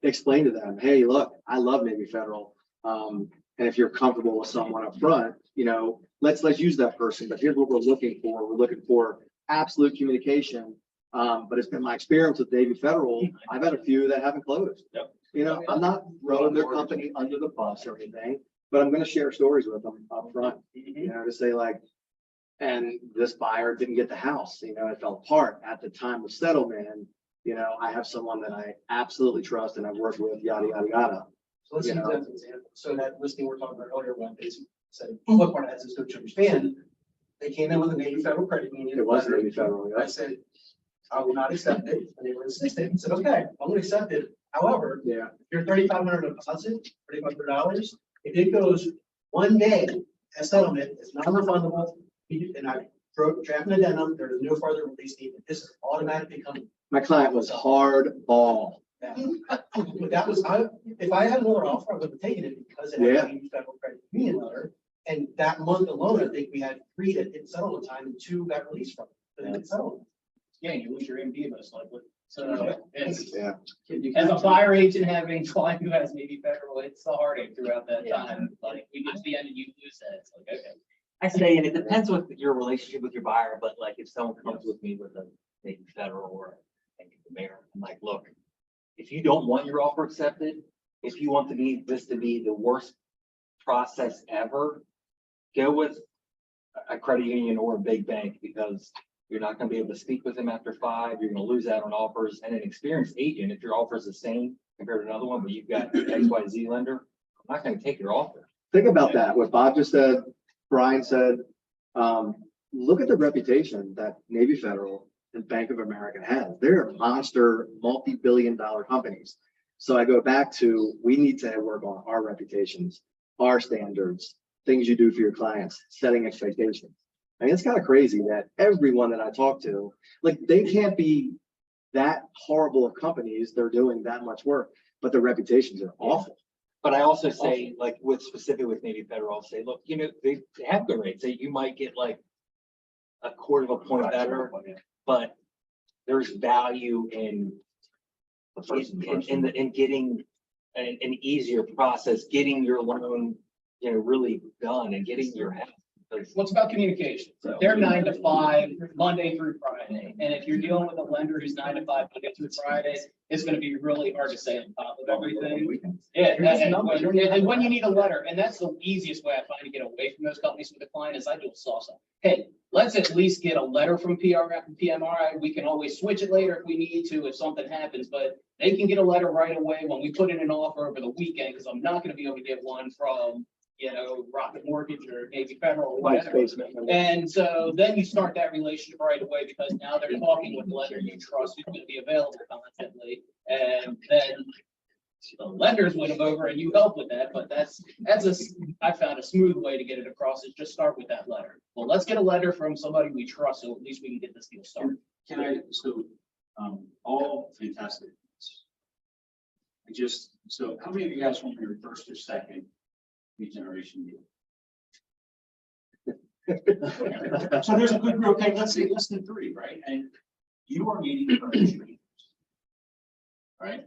Explain to them, hey, look, I love Navy Federal. And if you're comfortable with someone up front, you know, let's use that person, but here's what we're looking for. We're looking for absolute communication. But it's been my experience with Navy Federal. I've had a few that haven't closed. Yep. You know, I'm not throwing their company under the bus or anything, but I'm gonna share stories with them up front, you know, to say like, and this buyer didn't get the house, you know, it fell apart at the time of settlement. And, you know, I have someone that I absolutely trust and I've worked with, yada, yada, yada. So let's You use know. that as an example. So that listing we're talking about earlier, when basically said, what part has this to understand? They came in with a Navy Federal credit union. It was Navy Federal, I yeah. said, I will not accept it. And they were insistent. I said, okay, I'm gonna accept it. However, Yeah. your $3,500 deposit, $3,500, if it goes one day as settlement, it's non-refundable. And I draft an addendum, there is no further release needed. This is automatically coming. My client was hardball. But that was, if I had another offer, I would have taken it because it had Yeah. a Navy Federal credit union letter. And that month alone, I think we had 3 that hit settlement time and 2 got released from it. But it didn't settle. Yeah, you lose your MD most likely. So it's, Yeah. as a buyer agent having a client who has Navy Federal, it's the heartache throughout that time. Like we get to the end and you lose that. It's like, okay. I say, and it depends with your relationship with your buyer, but like if someone comes with me with a Navy Federal or a Bank of America, I'm like, look, if you don't want your offer accepted, if you want this to be the worst process ever, go with a credit union or a big bank because you're not gonna be able to speak with them after 5. You're gonna lose out on offers. And an experienced agent, if your offer is the same compared to another one, but you've got XYZ lender, I'm not gonna take your offer. Think about that, what Bob just said, Brian said, look at the reputation that Navy Federal and Bank of America has. They're monster, multi-billion-dollar companies. So I go back to, we need to work on our reputations, our standards, things you do for your clients, setting expectations. I mean, it's kind of crazy that everyone that I talk to, like, they can't be that horrible of companies. They're doing that much work, but their reputations are awful. But I also say, like, specifically with Navy Federal, I'll say, look, you know, they have good rates. You might get like a quarter of a point better, but there's value in getting an easier process, getting your loan, you know, really done and getting your house. What's about communication? They're 9 to 5, Monday through Friday. And if you're dealing with a lender who's 9 to 5, Monday through Friday, it's gonna be really hard to stay on top of everything. Yeah, and when you need a letter, and that's the easiest way I find to get away from those companies with the client is I do a soft sell. Hey, let's at least get a letter from PRF and PMRI. We can always switch it later if we need to, if something happens, but they can get a letter right away when we put in an offer over the weekend, because I'm not gonna be able to get one from, Rocket Mortgage or maybe Federal or Mike's whatever. basement. And so then you start that relationship right away because now they're talking with the lender you trust who's going to be available constantly. And then the lenders win them over and you help with that. But I found a smooth way to get it across is just start with that letter. Well, let's get a letter from somebody we trust, so at least we can get this deal started. All fantastic. So how many of you guys want your first or second regeneration deal? So there's a good group, okay, let's say less than 3, right? And you are meeting for insurance. Right?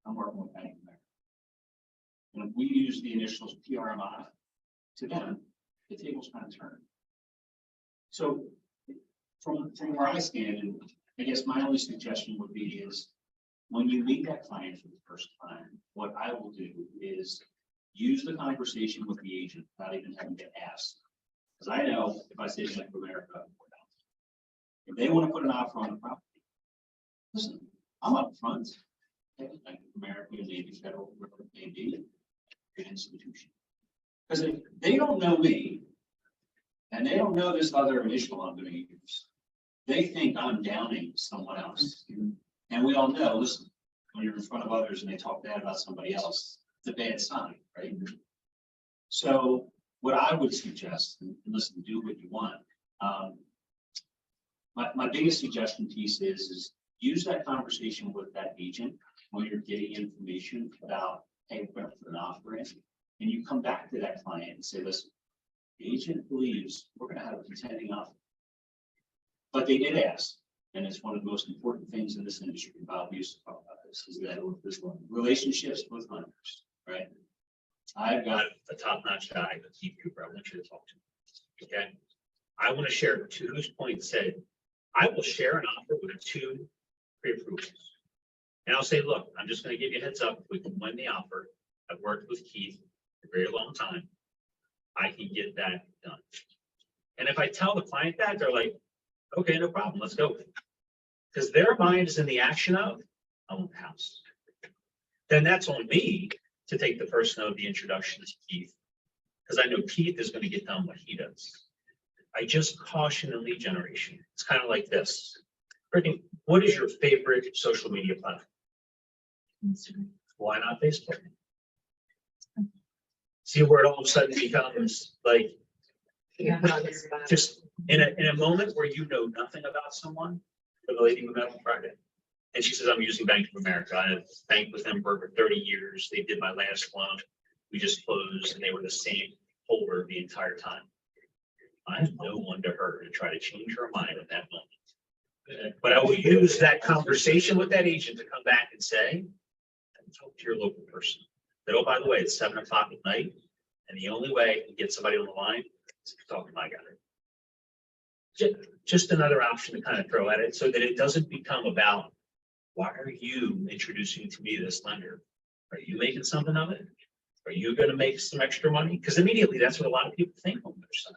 I'm working with Bank of America. And if we use the initials PRMI to them, the table's kind of turned. So from where I stand, and I guess my only suggestion would be is when you meet that client for the first time, what I will do is use the conversation with the agent without even having to ask. Because I know if I say Bank of America, if they want to put an offer on the property, listen, I'm up front. Bank of America, Navy Federal, whatever it may be, good institution. Because if they don't know me, and they don't know this other initial I'm going to use, they think I'm downing someone else. And we all know, listen, when you're in front of others and they talk bad about somebody else, it's a bad sign, right? So what I would suggest, and listen, do what you want. My biggest suggestion piece is use that conversation with that agent when you're getting information about, hey, we're going to put an offer in, and you come back to that client and say, listen, the agent believes we're going to have a contending offer. But they did ask, and it's one of the most important things in this industry. Bob used to talk about this, is that relationships with lenders, right? I've got a top-notch guy, a Keith Cooper, I want you to talk to. Okay, I want to share, to whose point said, I will share an offer with 2 pre-approvals. And I'll say, look, I'm just going to give you a heads up. We can win the offer. I've worked with Keith for a very long time. I can get that done. And if I tell the client that, they're like, okay, no problem, let's go. Because their mind is in the action of, I want the house. Then that's on me to take the first note of the introduction to Keith. Because I know Keith is going to get done what he does. I just caution in lead generation. It's kind of like this. Brittany, what is your favorite social media platform? Instagram. Why not Facebook? See where it all of a sudden becomes like, just in a moment where you know nothing about someone, for the lady who met on Friday. And she says, I'm using Bank of America. I've banked with them for over 30 years. They did my last loan. We just closed and they were the same holder the entire time. I have no one to her to try to change her mind at that moment. But I will use that conversation with that agent to come back and say, talk to your local person. That, oh, by the way, it's 7 o'clock at night. And the only way to get somebody on the line is to talk to my guy. Just another option to kind of throw at it so that it doesn't become about, why are you introducing to me this lender? Are you making something of it? Are you going to make some extra money? Because immediately that's what a lot of people think on their side.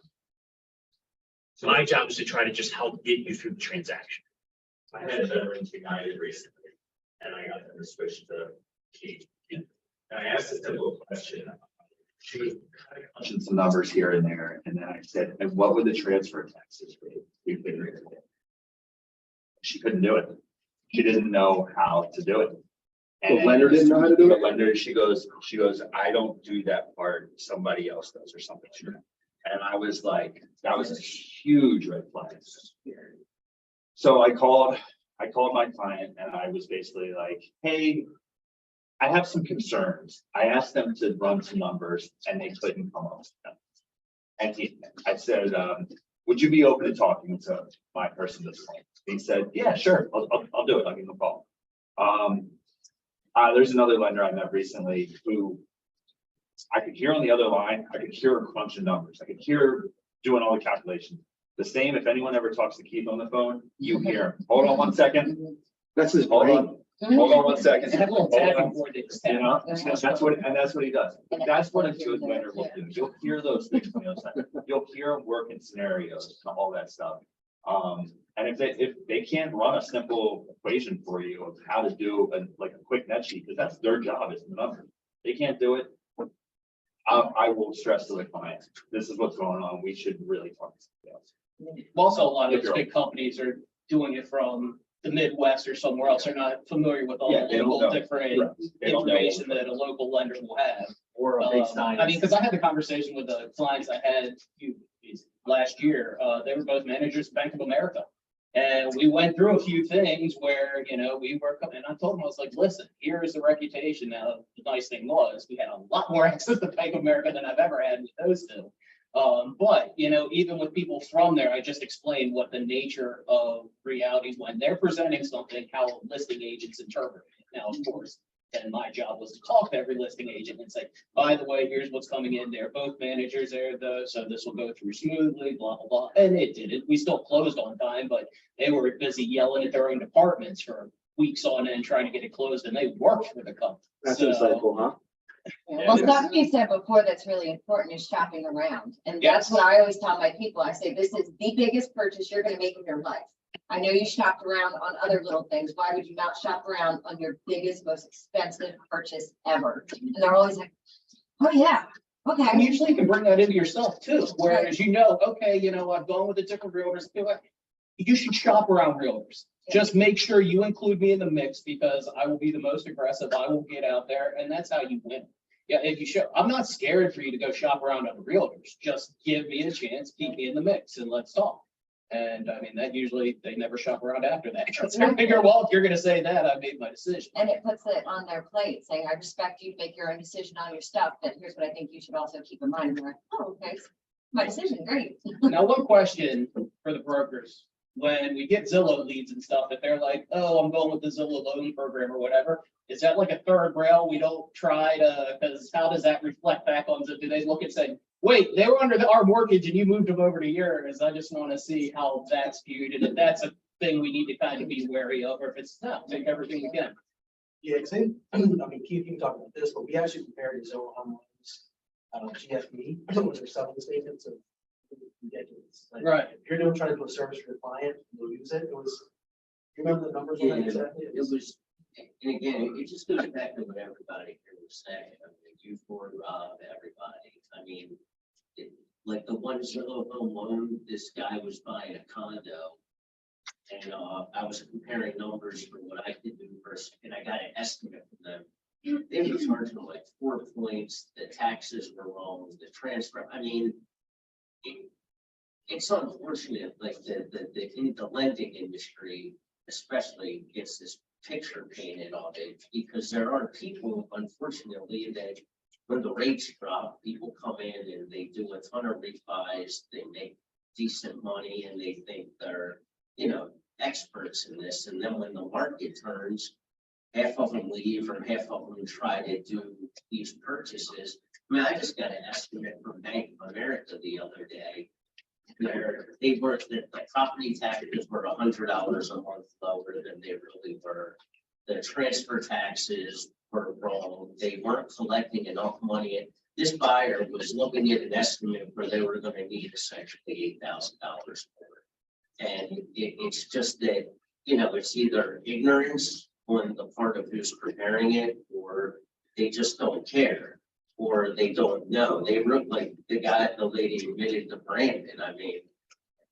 So my job is to try to just help get you through the transaction. I had a veteran United recently, and I got them to switch to Keith. And I asked a simple question. She was kind of punching some numbers here and there, and then I said, and what would the transfer taxes be? She couldn't do it. She didn't know how to do it. The lender didn't know how to do The it? lender, she goes, I don't do that part, somebody else does or something. And I was like, that was a huge red flag. So I called my client and I was basically like, hey, I have some concerns. I asked them to run some numbers and they couldn't come up with them. And I said, would you be open to talking to my person this point? He said, yeah, sure, I'll do it. I'll give him a call. There's another lender I met recently who I could hear on the other line, I could hear her crunching numbers, I could hear her doing all the calculations. The same, if anyone ever talks to Keith on the phone, you hear, hold on 1 second, That's his hold brain. on, hold on 1 second. They have a little Hold tapping on. board they just You tap. know, that's what he does. That's what a good vendor will do. You'll hear those things on the other side. You'll hear them work in scenarios and all that stuff. And if they can't run a simple equation for you of how to do like a quick net sheet, because that's their job, is the number. They can't do it. I will stress to the client, this is what's going on. We should really talk to somebody else. Also, a lot of those big companies are doing it from the Midwest or somewhere else. They're not familiar with all Yeah, the they don't local know. different They don't know. information that a local lender will have. Or a big I sign. mean, because I had the conversation with the clients I had last year. They were both managers of Bank of America. And we went through a few things where, you know, we were, and I told them, I was like, listen, here is the reputation. Now, the nice thing was, we had a lot more access to Bank of America than I've ever had with those two. But, you know, even with people from there, I just explained what the nature of reality when they're presenting something, how listing agents interpret it. Now, of course, then my job was to talk to every listing agent and say, by the way, here's what's coming in there. Both managers there, though, so this will go through smoothly, blah, blah, blah. And it didn't. We still closed on time, but they were busy yelling at their own departments for weeks on end trying to get it closed, and they worked for the company. That's So, insightful, huh? Well, something you said before that's really important is shopping around. And Yes. that's what I always tell my people. I say, this is the biggest purchase you're gonna make in your life. I know you shopped around on other little things. Why would you not shop around on your biggest, most expensive purchase ever? And they're always like, oh, yeah, And okay. usually you can bring that into yourself too, whereas you know, okay, you know, I've gone with the different realtors. You should shop around realtors. Just make sure you include me in the mix because I will be the most aggressive. I will get out there and that's how you win. Yeah, if you show, I'm not scared for you to go shop around other realtors. Just give me a chance, keep me in the mix and let's talk. And I mean, that usually, they never shop around after that. Because they figure, well, if you're gonna say that, I made my decision. And it puts it on their plate saying, I respect you, make your own decision on your stuff, but here's what I think you should also keep in mind. And they're like, oh, okay, my decision, great. Now, one question for the brokers, when we get Zillow leads and stuff, if they're like, oh, I'm going with the Zillow loan program or whatever, is that like a third rail? We don't try to, because how does that reflect back on, do they look and say, wait, they were under our mortgage and you moved them over to yours? I just want to see how that's viewed and if that's a thing we need to kind of be wary of, or if it's no, take everything we can. Yeah, because I mean, Keith, you can talk about this, but we actually compared Zillow Home Loans, GFB, which are selling statements of ridiculous. Like, Right. If you're trying to do a service for your client, you'll use it. It was, you remember the numbers? on Yeah, that exactly? it was, and again, it just goes back to what everybody here was saying. I mean, you for everybody. I mean, like the one Zillow Home Loan, this guy was buying a condo. And I was comparing numbers for what I could do versus, and I got an estimate from them. They were charging like 4 points, the taxes were wrong, the transfer, I mean. It's unfortunate, like in the lending industry, especially gets this picture painted of it, because there are people, unfortunately, that when the rates drop, people come in and they do a ton of refis, they make decent money and they think they're, you know, experts in this. And then when the market turns, half of them leave or half of them try to do these purchases. I mean, I just got an estimate from Bank of America the other day. Where they were, the property taxes were $100 a month lower than they really were. The transfer taxes were wrong. They weren't collecting enough money. This buyer was looking at an estimate where they were going to need essentially $8,000 more. And it's just that, you know, it's either ignorance on the part of who's preparing it, or they just don't care. Or they don't know. They look like the lady admitted to Brandon. I mean,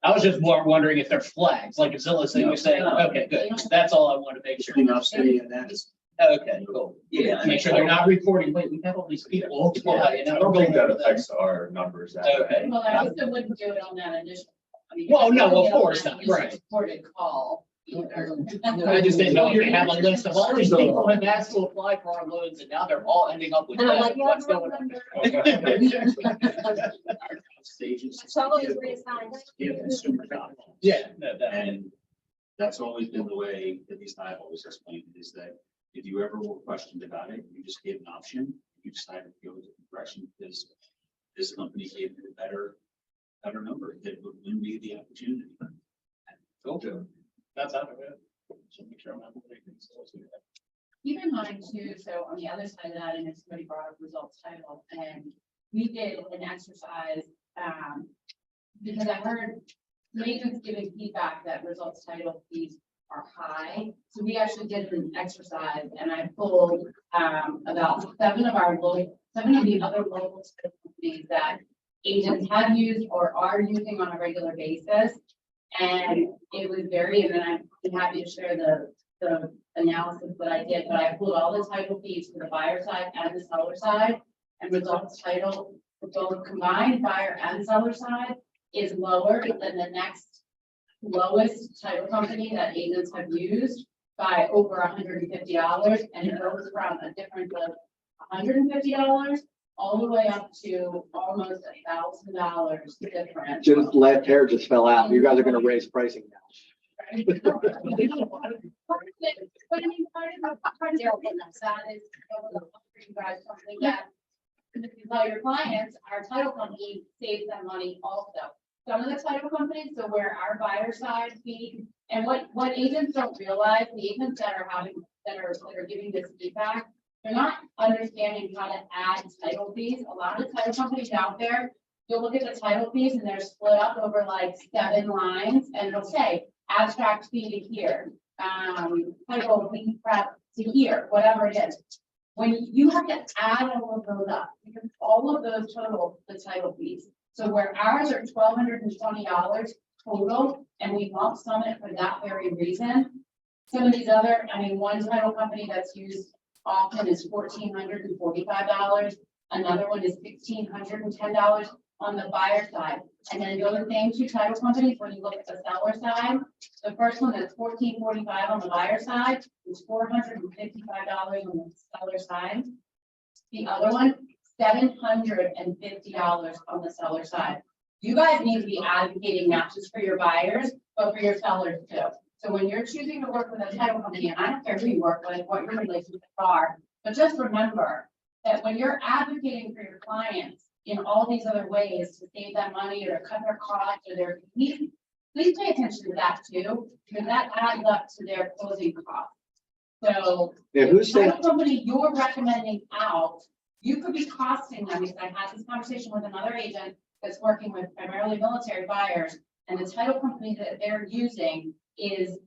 I was just more wondering if they're flags, like if Zillow saying, you're saying, okay, good. That's all I want to make sure. Okay, cool. yeah. Make sure they're not reporting, wait, we have all these people. apply, and I don't think that going with affects our numbers. Okay. Well, I also wouldn't do it on that initial. I mean, Well, no, of on course that not, initial right. Recorded call. I just didn't know if you have a list of all these people who have asked to apply for our loans and now they're all ending up with And I'm that. like, yeah, What's I going on? remember. Stages. Some of it's reassigned. Give consumer confidence. Yeah, no, that, And that's always been the way, at least I've always explained it, is that if you ever were questioned about it, you just give an option. you decided to go a different direction because this company gave you a better number that would win you the opportunity. Cool. That's out of it. So make sure I'm not moving things. Keep in mind too, so on the other side of that, and if somebody brought up results title, and we did an exercise, because I heard some agents giving feedback that results title fees are high. So we actually did an exercise and I pulled, about seven of the other local title companies that agents have used or are using on a regular basis. And it was and then I'm happy to share the analysis that I did, but I pulled all the title fees for the buyer side and the seller side. And results title for both combined buyer and seller side is lower than the next lowest title company that agents have used by over $150. And it goes from a difference of $150 all the way up to almost $1,000 difference. Just left hair just fell out. You guys are gonna raise pricing now. But I mean, part of that is for you guys something that if you tell your clients, our title company saves them money also. Some of the title companies, so where our buyer side fee, and what agents don't realize, the agents that are giving this feedback, they're not understanding how to add title fees. A lot of title companies out there, you'll look at the title fees and they're split up over like 7 lines, and it'll say abstract fee to here, title fee prep to here, whatever it is. When you have to add all of those up, because all of those total the title fees. So where ours are $1,220 total, and we lump sum it for that very reason. Some of these other, one title company that's used often is $1,445. Another one is $1,610 on the buyer side. And then those same 2 title companies, when you look at the seller side, the first one is $1,445 on the buyer side, is $455 on the seller side. The other one, $750 on the seller side. You guys need to be advocating not just for your buyers, but for your sellers too. So when you're choosing to work with a title company, and I don't care who you work with, what your relationships are, but just remember that when you're advocating for your clients in all these other ways to save them money or cut their costs or their fees, please pay attention to that too, because that adds up to their closing costs. So Yeah, if who's the saying, title company you're recommending out, you could be costing them, because I had this conversation with another agent that's working with primarily military buyers, and the title company that they're using is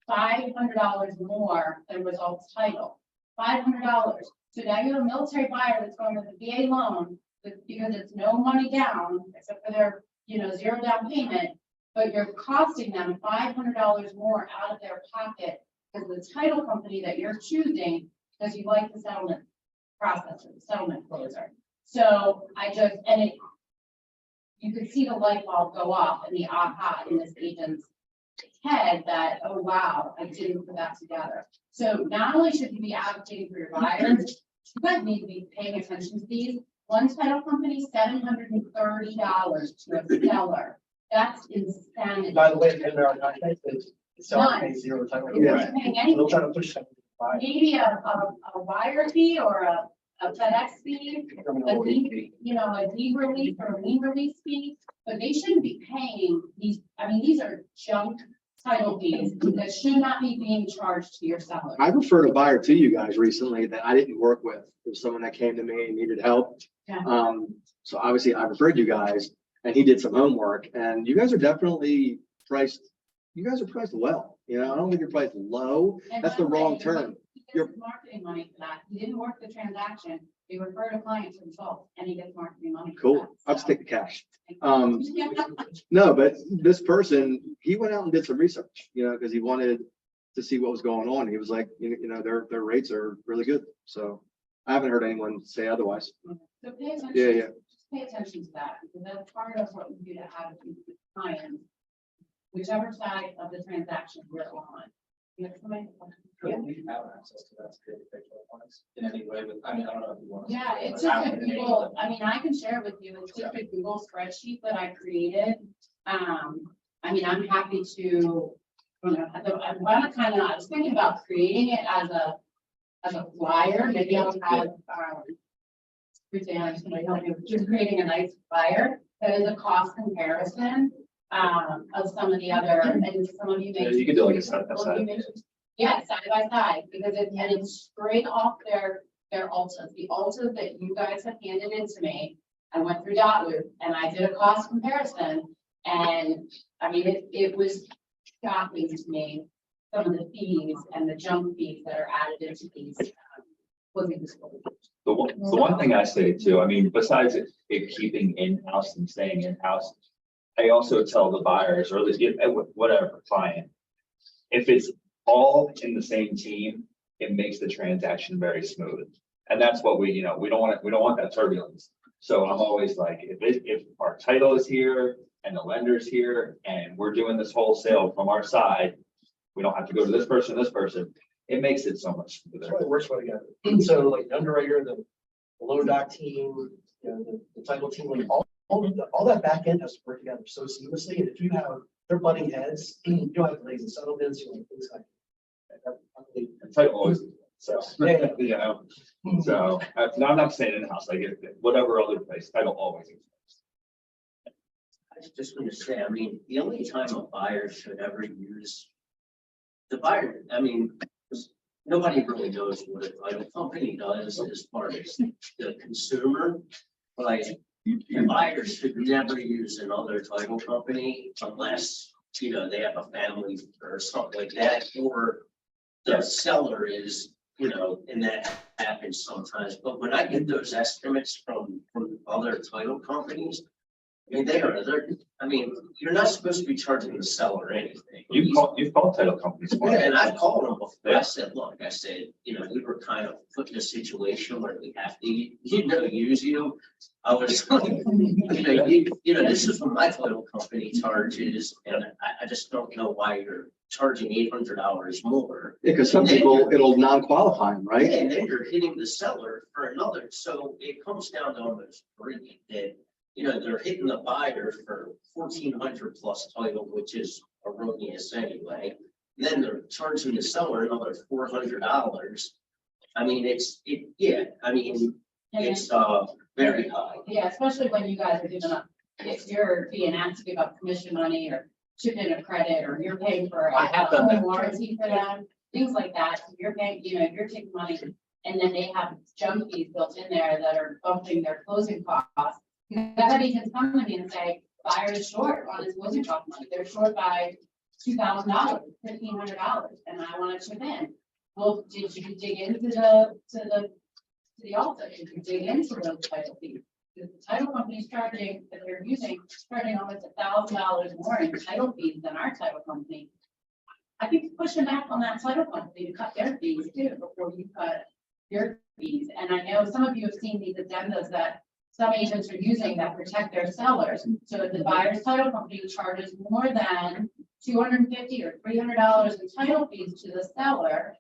$500 more than results title. $500. So now you have a military buyer that's going with a VA loan because it's no money down except for their, 0 down payment, but you're costing them $500 more out of their pocket because the title company that you're choosing, because you like the settlement process or the settlement closer. So you could see the light bulb go off and the aha in this agent's head that, oh, wow, I didn't put that together. So not only should you be advocating for your buyers, you guys need to be paying attention to these. One title company, $730 to a seller. That's insanity. By the way, in our contract, it's None. pays 0 title. You're not paying anything. They'll try to push them. Maybe a wire fee or a FedEx fee, a deed, a deed release or a lien release fee, but they shouldn't be paying these. These are junk title fees that should not be being charged to your seller. I referred a buyer to you guys recently that I didn't work with. It was someone that came to me and needed help. Yeah. So obviously I referred you guys and he did some homework, and you guys are definitely priced. You guys are priced well. I don't think you're priced low. And That's by the way, wrong term. He gets marketing money for that. He didn't work the transaction. He referred a client to results and he gets marketing money. for Cool. that. I'll just So- take the cash. No, but this person, he went out and did some research, because he wanted to see what was going on. He was like, their rates are really good. So I haven't heard anyone say otherwise. So pay attention. Yeah, yeah. Just pay attention to that, because that's part of what we do to have with clients, whichever side of the transaction we're on. You have somebody? We have access to that security picture points in any way, but I don't know if you want. Yeah, it's just a Google, I can share with you, it's just a Google spreadsheet that I created. I'm happy to, I was thinking about creating it as a flyer, maybe I'll have, Christine Anderson, I help you, just creating a nice flyer that is a cost comparison of some of the other, and some of you may. Yeah, you could do like a side by some of you side. may- Yeah, side by side, because and it's straight off their Altas, the Altas that you guys have handed in to me. I went through Dotloop and I did a cost comparison, and I mean, it was shocking to me, some of the fees and the junk fees that are added into these. Closing disclosures. The one thing I say too, I mean, besides it keeping in-house and staying in-house, I also tell the buyers or whatever client, if it's all in the same team, it makes the transaction very smooth. And that's what we don't want that turbulence. So I'm always like, if our title is here and the lender's here and we're doing this wholesale from our side, we don't have to go to this person, it makes it so much That's smoother. probably the worst way to go. So like the underwriter, the loan doc team, you know, the title team, like all that back end has to work together so seamlessly. And if you have, they're butting heads, you don't have delays and settlements, you know, things like that. And title always. So, yeah, You know, so I'm not saying in-house, like whatever other place, title always. I was just gonna say, I mean, the only time a buyer should ever use the buyer, I mean, 'cause nobody really knows what a title company does as far as the consumer. Like, the buyer should never use another title company unless, you know, they have a family or something like that, or the seller is, you know, and that happens sometimes. But when I get those estimates from other title companies, I mean, I mean, you're not supposed to be charging the seller anything. You've called title companies. Yeah, and I called them before. I said, look, you know, we were kind of put in a situation where we have to, use you. I was like, you know, this is what my title company charges, and I just don't know why you're charging $800 more. Yeah, because some people, it'll non-qualify them, right? And then you're hitting the seller for another. So it comes down to almost free that, you know, they're hitting the buyer for 1,400 plus title, which is erroneous anyway. And then they're charging the seller another $400. I mean, it's very high. Yeah, especially when you guys are giving up, if you're being asked to give up commission money or chip in a credit, or you're paying for I have done a that. warranty for them, things like that. So you're paying, you know, you're taking money and then they have junk fees built in there that are bumping their closing costs. You have agents come to me and say, buyer is short on his closing cost money. They're short by $2,000, $1,500, and I want to chip in. Well, did you dig into the Alta? Did you dig into those title fees? The title company's charging, that they're charging almost $1,000 more in title fees than our title company. I think pushing back on that title company to cut their fees too, before you cut your fees. And I know some of you have seen these addendas that some agents are using that protect their sellers. So if the buyer's title company charges more than $250 or $300 in title fees to the seller,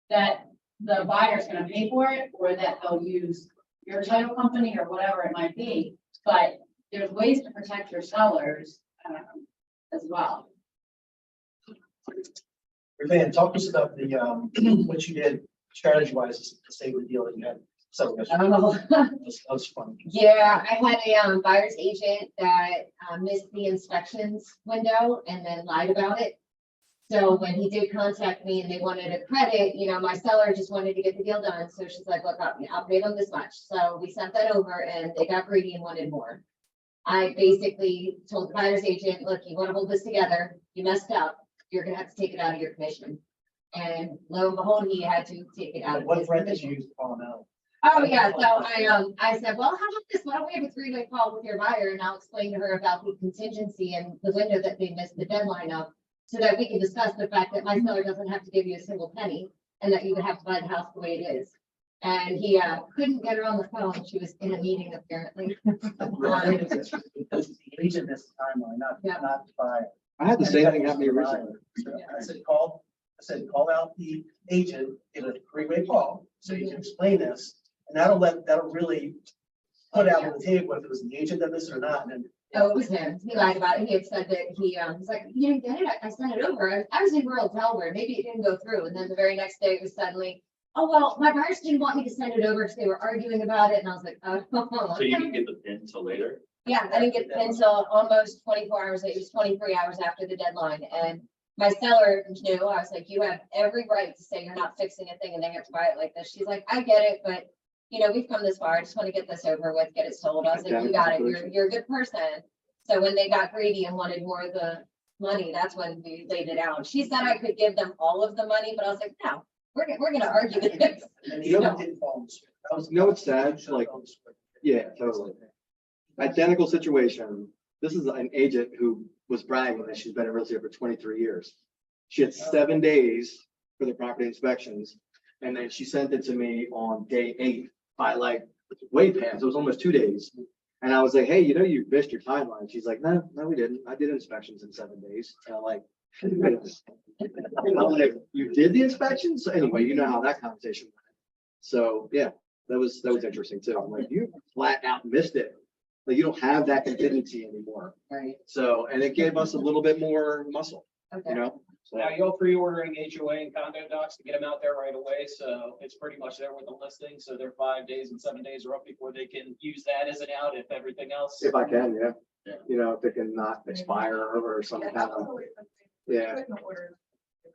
that the buyer's gonna pay for it, or that they'll use your title company or whatever it might be. But there's ways to protect your sellers as well. Van, talk to us about the, what you did strategy wise to save the deal that you had. So that was fun. Yeah, I had a buyer's agent that missed the inspections window and then lied about it. So when he did contact me and they wanted a credit, you know, my seller just wanted to get the deal done. So she's like, look, I'll pay them this much. So we sent that over and they got greedy and wanted more. I basically told the buyer's agent, look, you want to hold this together, you messed up, you're gonna have to take it out of your commission. And lo and behold, he had to take it out of What his threat did you commission. use to call him out? Oh, yeah, so I said, well, how about this? Why don't we have a three-way call with your buyer and I'll explain to her about the contingency and the window that they missed the deadline of, so that we can discuss the fact that my seller doesn't have to give you a single penny and that you would have to buy the house the way it is. And he couldn't get her on the phone. She was in a meeting apparently. Because the agent missed the timeline, not by. I had the same thing happen to me recently. I said, call out the agent in a three-way call, so you can explain this, and that'll really put out on the table if it was the agent that missed it or not, and Oh, it was him. He lied about it. He had said that he was like, you didn't get it. I sent it over. I was in rural Delaware. Maybe it didn't go through. And then the very next day it was suddenly, oh, well, my buyers didn't want me to send it over because they were arguing about it. And I was like, oh. So you didn't get the pin till later? Yeah, I didn't get the pin until almost 24 hours. It was 23 hours after the deadline. And my seller knew, I was like, you have every right to say you're not fixing a thing and they have to buy it like this. She's like, I get it, but you know, we've come this far. I just want to get this over with, get it sold. I was like, you got it. You're a good person. So when they got greedy and wanted more of the money, that's when we laid it out. She said I could give them all of the money, but I was like, no, we're gonna argue this. And You know- didn't fall in the swing. That was- You know what's sad? Like, yeah, totally. Identical situation. This is an agent who was bragging that she's been in real estate for 23 years. She had 7 days for the property inspections. And then she sent it to me on day 8 by like way past. It was almost 2 days. And I was like, hey, you know, you missed your timeline. She's like, no, we didn't. I did inspections in 7 days. And I'm like, you did the inspections? So anyway, you know how that conversation went. So, yeah, that was interesting too. I'm like, you flat out missed it. Like, you don't have that contingency anymore. Right, So, and it gave us a little bit more muscle, you okay. know? So, Now, you're pre-ordering HOA and condo docs to get them out there right away, so it's pretty much there with the listing, so they're 5 days and 7 days are up before they can use that as an out if everything else. if I can, yeah. Yeah. You know, if it can not expire or some kind of, yeah.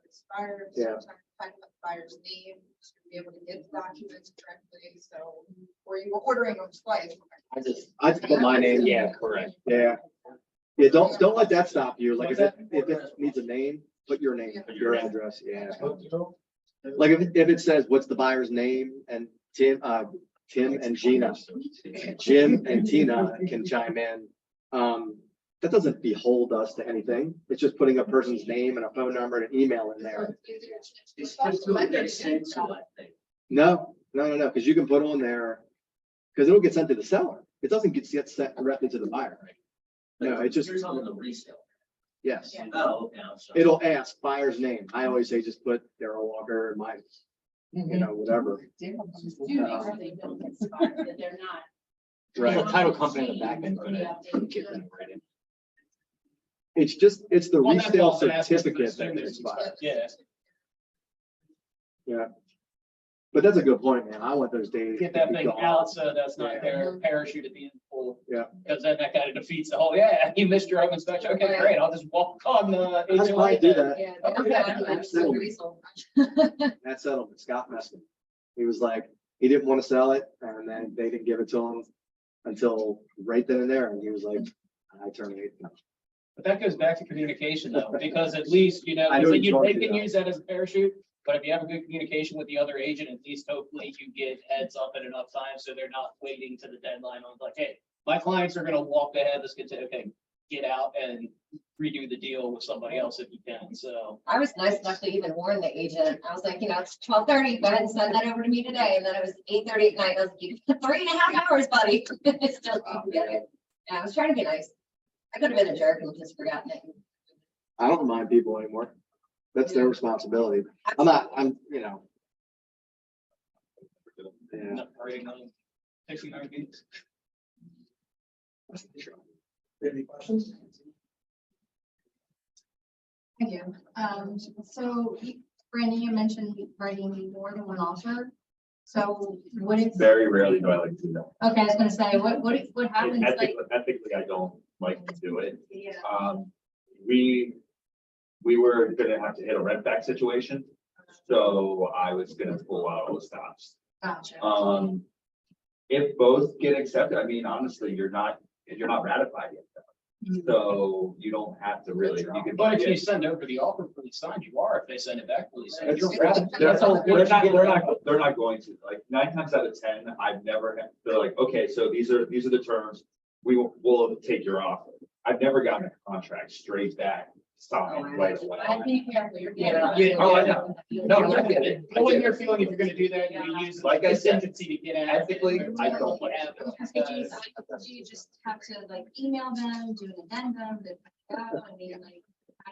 Expires. Yeah. Find the buyer's name to be able to get the documents correctly, so, or you were ordering them twice. I just put my name. Yeah, correct. Yeah. Yeah, don't let that stop you. Like, if it needs a name, put your name, your address, yeah. Like, if it says, what's the buyer's name, and Tim and Gina, Jim and Tina can chime in. That doesn't behold us to anything. It's just putting a person's name and a phone number and an email in there. It's just to make sense of that thing. No, because you can put on there, because it'll get sent to the seller. It doesn't get sent directly to the buyer. No, it just, You're talking the resale. yes. Oh, okay, I'm sorry. It'll ask buyer's name. I always say just put Darrell Walker and my, you know, whatever. Do make sure they don't get expired, that they're not. Right. The title company in the back end gonna get them ready. It's the Well, that's resale also an aspect of certificate this that thing, there's- expires. Yeah, Yeah. But that's a good point, man. I want those days. get to that be thing gone. out, so that's not Yeah. their parachute at the end full. Yeah. Because then that kind of defeats the whole, yeah, you missed your home inspection, okay, Right. great, I'll just walk on the That's HOA. why I do then. that. Yeah. Okay. they don't have That's to it. resell. That settlement, Scott Meskin. He was like, he didn't want to sell it, and then they didn't give it to him until right then and there, and he was like, I terminate. But that goes back to communication though, because at least, you know, I know they you're can talking use that as a parachute. But if you have a good communication with the other agent, at least hopefully you get heads up at enough time, so they're not waiting to the deadline on like, hey, my clients are gonna walk ahead, let's get to, okay, get out and redo the deal with somebody else if you can, so. I was nice enough to even warn the agent. I was like, you know, it's 12:30, go ahead and send that over to me today. And then it was 8:30 at night. I was like, you got 3.5 hours, buddy. Still didn't get it. Yeah, I was trying to be nice. I could have been a jerk and just forgotten it. I don't remind people anymore. That's their responsibility. You know. Yeah. Not writing on 69 weeks. Any questions? Thank you. So Brandon, you mentioned writing more than one offer. So what if, Very rarely do I like to do that. okay, I was gonna say, what happens like? Ethically, I don't like to do it. Yeah. We were gonna have to hit a rent back situation, so I was gonna pull out all the stops. Gotcha. If both get accepted, I mean, honestly, you're not ratified yet. So you don't have to really, you can. But if you send over the offer fully signed, you are, if they send it back fully signed. That's you're true. ratified. They're That's all not, good. they're not going to, like 9 times out of 10, I've never had, they're like, okay, so these are the terms. We'll take your offer. I've never gotten a contract straight back, signed right away. I think careful, you're. Yeah. Oh, I know. No, I get it. I want your feeling if you're gonna do that, you use Like I said, contingency to get out. ethically, I don't like it. Do you just have to like email them, do an addendum, that, I mean, like,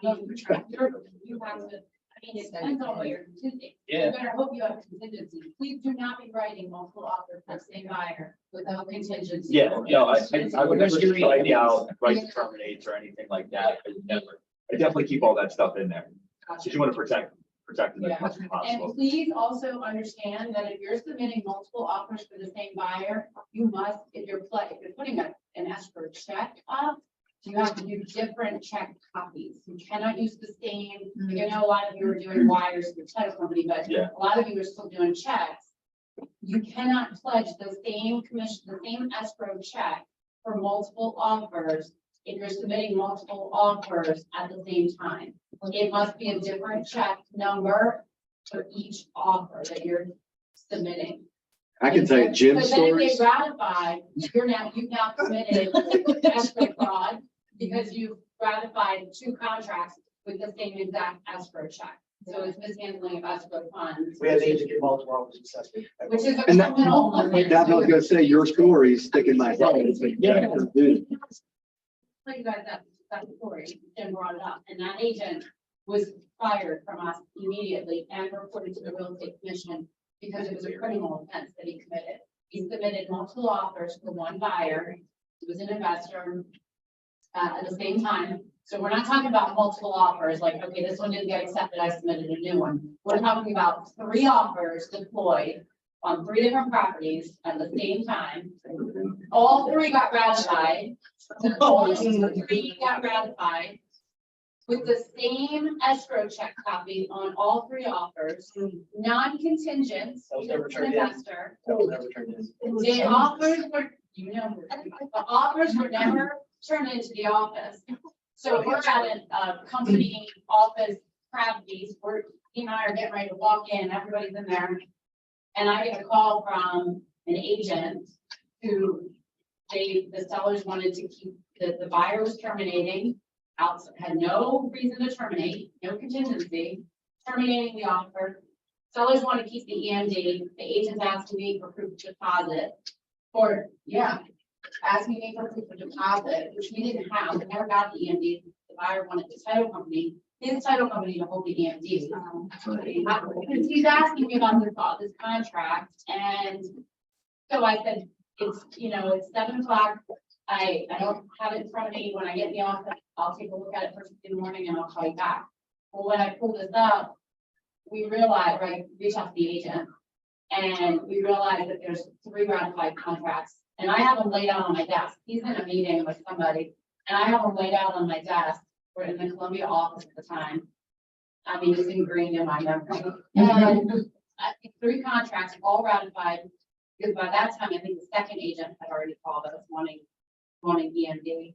how do you track? You have to, I mean, it depends on what you're contingency. Yeah. You better hope you have contingency. Please do not be writing multiple offers for the same buyer without contingency. Yeah, no, I would never Unless you're strike eating. out, right to terminate or anything like that. I definitely keep all that stuff in there. Because you want to protect. protect them as Yeah. much as And possible. please also understand that if you're submitting multiple offers for the same buyer, you must, if you're putting an escrow check up, you have to do different check copies. You cannot use the same, you know, a lot of you are doing wires through title company, but Yeah. a lot of you are still doing checks. You cannot pledge the same commission, the same escrow check for multiple offers if you're submitting multiple offers at the same time. It must be a different check number for each offer that you're submitting. I can tell you Jim But then if stories. they ratify, you've now committed escrow fraud because you've ratified 2 contracts with the same exact escrow check. So it's mishandling of escrow funds, We had the agent get multiple offers successfully. which is a And that- criminal offense. That's what I was gonna say, your story stuck in my head. It's like, Yeah. dude, Tell you guys that story, Jim brought it up, and that agent was fired from us immediately and reported to the real estate commission because it was a criminal offense that he committed. He submitted multiple offers for one buyer, who was an investor, at the same time. So we're not talking about multiple offers, like, okay, this one didn't get accepted, I submitted a new one. We're talking about 3 offers deployed on 3 different properties at the same time. All 3 got ratified. All 3 got ratified with the same escrow check copy on all 3 offers, non-contingent, That was never an turned in. investor. That was never turned in. The offers were, you know, the offers were never turned into the office. So we're at a company office, Crabbe's, where he and I are getting ready to walk in, everybody's in there. And I get a call from an agent who the sellers wanted to keep, the buyer was terminating, had no reason to terminate, no contingency, terminating the offer. Sellers want to keep the EMD, the agent's asking me for proof of deposit, asking me for proof of deposit, which we didn't have, we never got the EMD. The buyer wanted the title company, his title company to hold the EMD. Because he's asking me about this contract, and so I said, it's 7 o'clock. I don't have it in front of me. When I get in the office, I'll take a look at it first thing in the morning and I'll call you back. Well, when I pull this up, we realized, reach out to the agent, and we realized that there's 3 ratified contracts, and I have them laid out on my desk. He's in a meeting with somebody, and I have them laid out on my desk. We're in the Columbia office at the time. I mean, it's ingrained in my memory. And 3 contracts all ratified, because by that time, I think the second agent had already called us wanting EMD.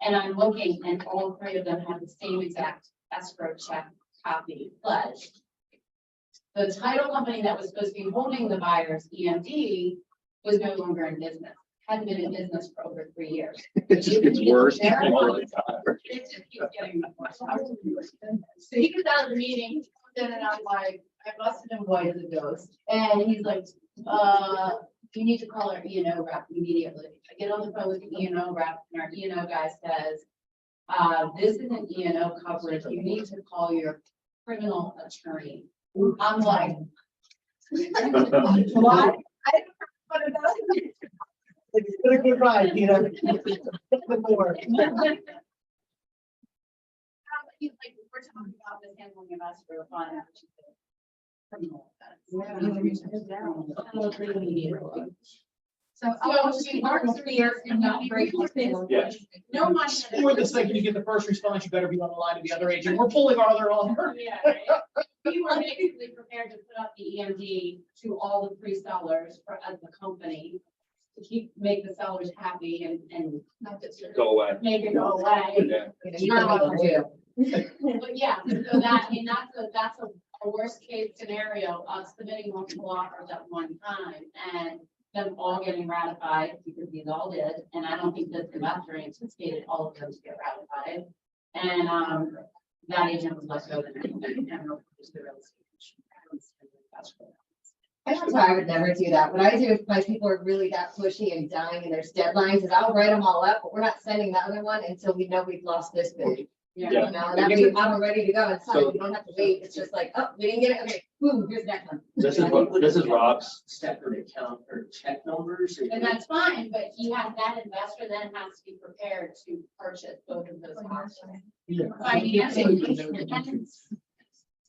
And I'm looking, and all 3 of them have the same exact escrow check copy pledged. The title company that was supposed to be holding the buyer's EMD was no longer in business, hadn't been in business for over 3 years. it just gets worse. It just keeps getting worse. So he gets out of the meeting, then and I'm like, I must have been white as a ghost. And he's like, you need to call our E&O rep immediately. I get on the phone with the E&O rep, and our E&O guy says, this isn't E&O coverage. You need to call your criminal attorney. I'm like, what? It's been a good ride, you know. Before. He's like, we're talking about this handling of escrow fund. Which is a criminal offense. So So she works 3 years and not very. Yeah. No money. Or the second you get the first response, you better be on the line to the other agent. We're pulling our other offer. Yeah, right. We were basically prepared to put up the EMD to all the 3 sellers as the company to make the sellers happy and Go away. make it go away. Yeah. But yeah, so that's a worst case scenario of submitting multiple offers at one time and them all getting ratified, because these all did, and I don't think this investor anticipated all of them to get ratified. And that agent was let go the next day. That's why I would never do that. What I do if my people are really that pushy and dying and there's deadlines is I'll write them all up, but we're not sending the other one until we know we've lost this bid. Yeah. You know, and that way I'm ready to go. It's fine. You don't have to wait. It's just like, oh, we didn't get it. Okay, boom, here's the next one. This is Rob's. Separate account or check numbers. And that's fine, but that investor then has to be prepared to purchase both of those options. Yeah. Financing.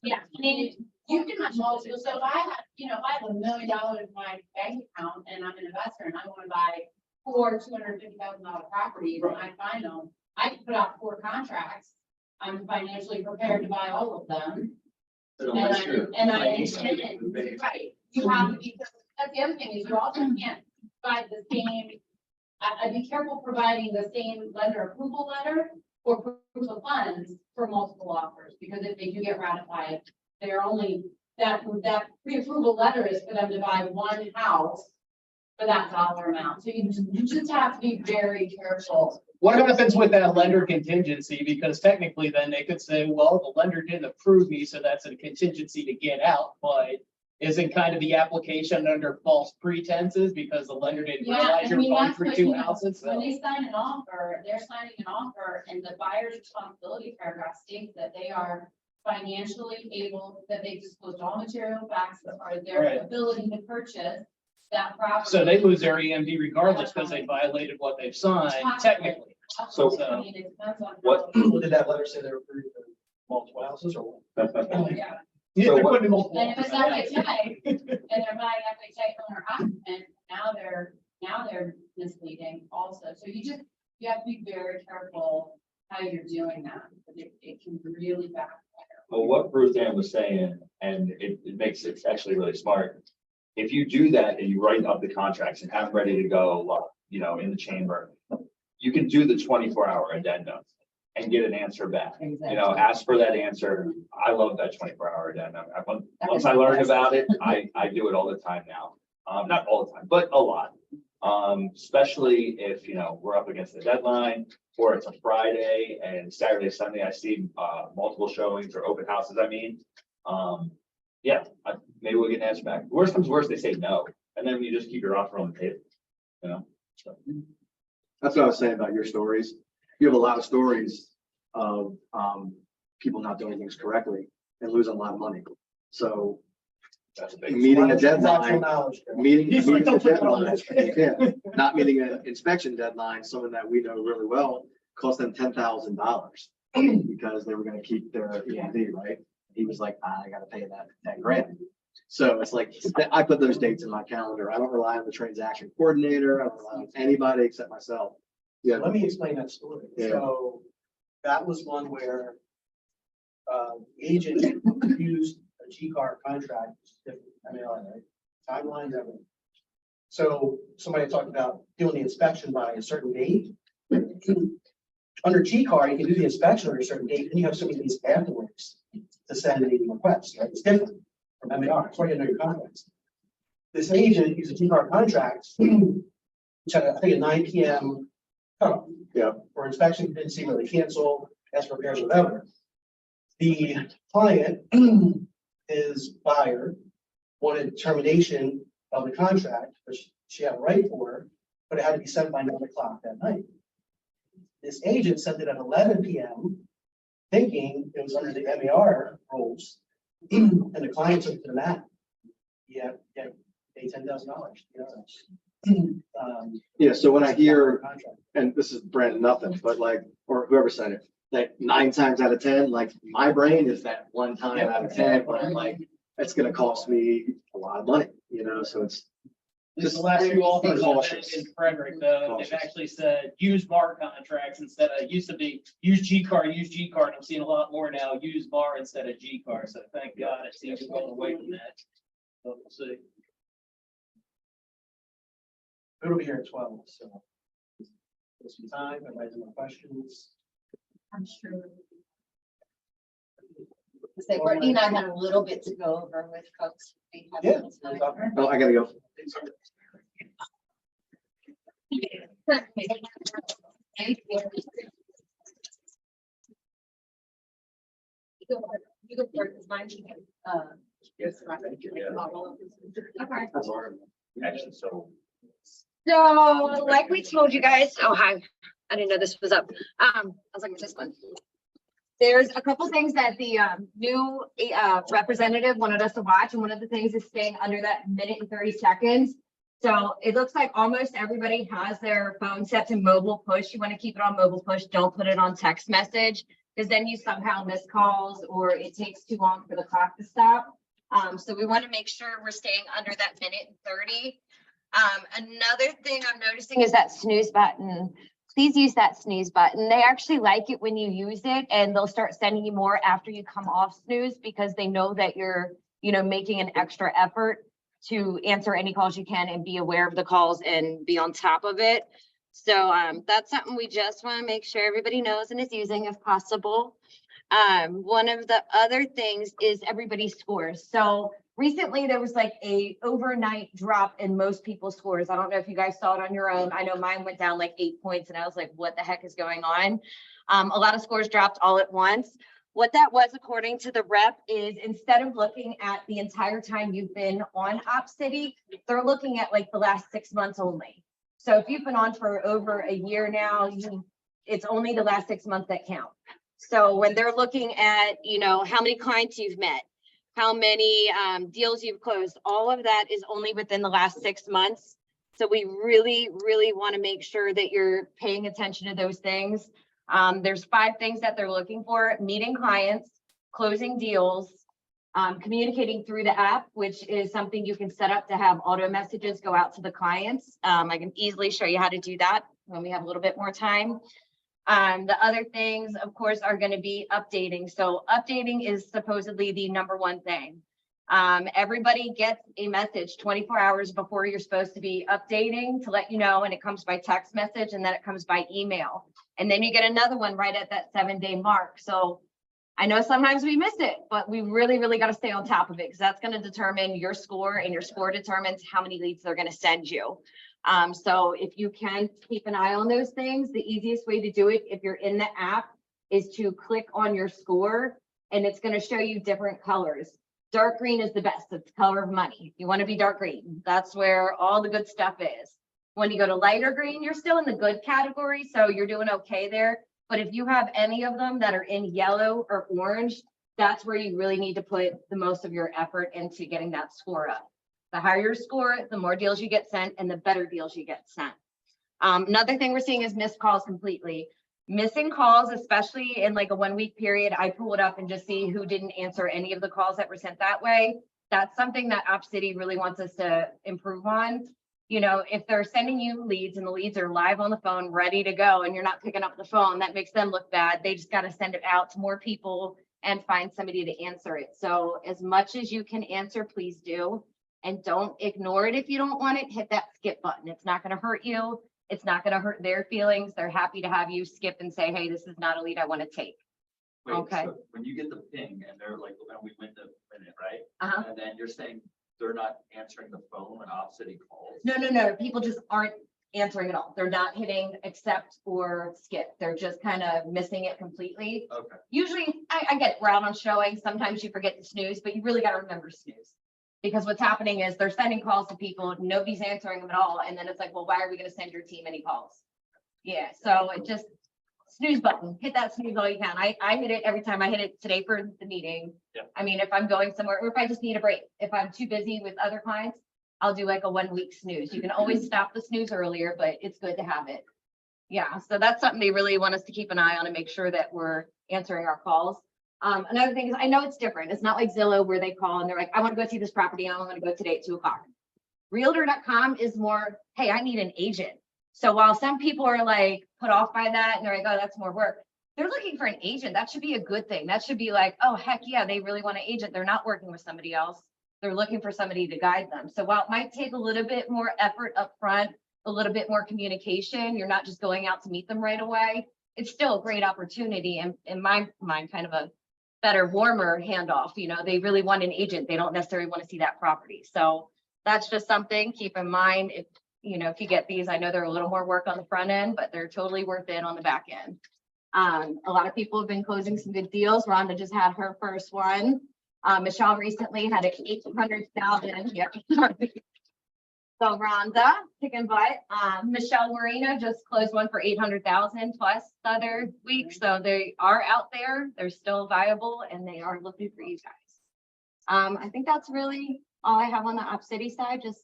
Yeah, I mean, you can much also, so if I have, if I have $1 million in my bank account and I'm an investor and I want to buy 4 $250,000 properties and I find them, I can put out 4 contracts. I'm financially prepared to buy all of them. And I intend, right, you have to be, that's the other thing is you also can't provide the same, I'd be careful providing the same lender approval letter or proof of funds for multiple offers, because if they do get ratified, they're only, that pre-approval letter is for them to buy 1 house for that dollar amount. So you just have to be very careful. What happens with that lender contingency? Because technically then they could say, well, the lender didn't approve me, so that's a contingency to get out, but isn't kind of the application under false pretenses because the lender didn't Yeah, realize I you're mean, buying that's for what, 2 houses? when So they sign an offer, they're signing an offer and the buyer's responsibility paragraph states that they are financially able, that they disclosed all material facts that are their Right. ability to purchase that property. So they lose their EMD regardless because they violated what they've signed technically. So- I mean, it depends on. What- Did that letter say they were approved for multiple houses or what? Yeah. Yeah, they're what- putting multiple And if it's offers out. FHA, and they're buying FHA owner occupant, now they're misleading also. So you have to be very careful how you're doing that, because it can really backfire. Well, what Ruth Ann was saying, and it makes it actually really smart. If you do that and you write up the contracts and have them ready to go, in the chamber, you can do the 24-hour addendum and get an answer back. Ask for that answer. I love that 24-hour addendum. Once I learned about it, I do it all the time now. Not all the time, but a lot. Especially if, we're up against the deadline or it's a Friday and Saturday, Sunday, I see multiple showings or open houses, maybe we'll get an answer back. Worst comes worst, they say no, and then you just keep your offer on the table, So. That's what I was saying about your stories. You have a lot of stories of people not doing things correctly and losing a lot of money. So That's a big. meeting a Natural deadline, knowledge. meeting He's like, a "Don't put it on deadline, yeah, not meeting an inspection deadline, someone that we know really well, cost them $10,000 because they were gonna keep their EMD, right? He was like, I gotta pay that $10,000. So it's like, I put those dates in my calendar. I don't rely on the transaction coordinator. I don't rely on anybody except myself. Yeah. Let me explain that story. Yeah. So that was one where the agent used a G-Card contract, which is different, right? Timelines, everything. So somebody talked about doing the inspection by a certain date. Under G-Card, you can do the inspection on a certain date, and you have so many days afterwards to send a request, right? It's different from MER. That's why you know your contracts. This agent used a G-Card contract, which had, I think, a 9 p.m. cutoff. Yeah. For inspection, didn't see where they cancel, asked for repairs, whatever. The client, his buyer, wanted termination of the contract, which she had a right for, but it had to be sent by 9 o'clock that night. This agent sent it at 11 p.m., thinking it was under the MER rules, and the client took it to the mat. Yeah, pay $10,000. Yeah, so when I hear, Contract. and this is Brandon, nothing, but like, or whoever said it, like 9 times out of 10, like my brain is that 1 time out of 10, but I'm like, it's gonna cost me a lot of money, so it's Just the last few offers I've cautious. had in Frederick, though, they've Cautious. actually said use bar contracts instead of, it used to be use G card. I'm seeing a lot more now, use bar instead of G card. So thank God it seems to go away from that. But we'll see. It'll be here at 12, so. Give some time, everybody have more questions. I'm sure. So Brittany and I had a little bit to go over with folks. We have Yeah. some time. Oh, I gotta go. Thank you. You go for it, it's mine. Yes. Okay. That's hard. Actually, so. So, like we told you guys, oh, hi, I didn't know this was up. I was like, this one. There's a couple things that the new representative wanted us to watch, and one of the things is staying under that minute and 30 seconds. So it looks like almost everybody has their phone set to mobile push. You want to keep it on mobile push. Don't put it on text message, because then you somehow miss calls or it takes too long for the clock to stop. So we want to make sure we're staying under that minute and 30. Another thing I'm noticing is that snooze button. Please use that snooze button. They actually like it when you use it, and they'll start sending you more after you come off snooze because they know that you're, making an extra effort to answer any calls you can and be aware of the calls and be on top of it. So that's something we just want to make sure everybody knows and is using if possible. One of the other things is everybody's scores. So recently there was like a overnight drop in most people's scores. I don't know if you guys saw it on your own. I know mine went down like 8 points and I was like, what the heck is going on? A lot of scores dropped all at once. What that was, according to the rep, is instead of looking at the entire time you've been on OpCity, they're looking at like the last 6 months only. So if you've been on for over a year now, it's only the last 6 months that count. So when they're looking at, how many clients you've met, how many deals you've closed, all of that is only within the last 6 months. So we really, really want to make sure that you're paying attention to those things. There's 5 things that they're looking for: meeting clients, closing deals, communicating through the app, which is something you can set up to have auto messages go out to the clients. I can easily show you how to do that when we have a little bit more time. The other things, of course, are going to be updating. So updating is supposedly the #1 thing. Everybody gets a message 24 hours before you're supposed to be updating to let you know, and it comes by text message and then it comes by email. And then you get another one right at that 7-day mark. So I know sometimes we miss it, but we really, really got to stay on top of it because that's going to determine your score, and your score determines how many leads they're going to send you. So if you can keep an eye on those things, the easiest way to do it if you're in the app is to click on your score, and it's going to show you different colors. Dark green is the best. It's the color of money. You want to be dark green. That's where all the good stuff is. When you go to lighter green, you're still in the good category, so you're doing okay there. But if you have any of them that are in yellow or orange, that's where you really need to put the most of your effort into getting that score up. The higher your score, the more deals you get sent and the better deals you get sent. Another thing we're seeing is missed calls completely. Missing calls, especially in like a 1-week period, I pull it up and just see who didn't answer any of the calls that were sent that way. That's something that OpCity really wants us to improve on. If they're sending you leads and the leads are live on the phone, ready to go, and you're not picking up the phone, that makes them look bad. They just got to send it out to more people and find somebody to answer it. So as much as you can answer, please do. And don't ignore it. If you don't want it, hit that skip button. It's not going to hurt you. It's not going to hurt their feelings. They're happy to have you skip and say, hey, this is not a lead I want to take. Wait, Okay. so when you get the ping and they're like, when we went to minute, right? Uh-huh. And then you're saying they're not answering the phone when OpCity calls? No. People just aren't answering at all. They're not hitting accept or skip. They're just kind of missing it completely. Okay. Usually, I get it. We're out on showing. Sometimes you forget to snooze, but you really got to remember snooze. Because what's happening is they're sending calls to people, nobody's answering them at all. And then it's like, well, why are we going to send your team any calls? Yeah, so it just snooze button, hit that snooze all you can. I hit it every time. I hit it today for the meeting. Yeah. I mean, if I'm going somewhere, or if I just need a break, if I'm too busy with other clients, I'll do like a 1-week snooze. You can always stop the snooze earlier, but it's good to have it. Yeah, so that's something they really want us to keep an eye on and make sure that we're answering our calls. Another thing is, I know it's different. It's not like Zillow where they call and they're like, I want to go see this property. I'm going to go today at 2 o'clock. Realtor.com is more, hey, I need an agent. So while some people are like put off by that and they're like, oh, that's more work, they're looking for an agent. That should be a good thing. That should be like, oh, heck yeah, they really want an agent. They're not working with somebody else. They're looking for somebody to guide them. So while it might take a little bit more effort up front, a little bit more communication, you're not just going out to meet them right away. It's still a great opportunity. And in my mind, kind of a better, warmer handoff. They really want an agent. They don't necessarily want to see that property. So that's just something keep in mind. If you get these, I know they're a little more work on the front end, but they're totally worth it on the back end. A lot of people have been closing some good deals. Rhonda just had her first one. Michelle recently had an 800,000. Yeah. So Rhonda, kicking butt. Michelle Marino just closed one for 800,000 plus the other week. So they are out there. They're still viable and they are looking for you guys. I think that's really all I have on the OpCity side, just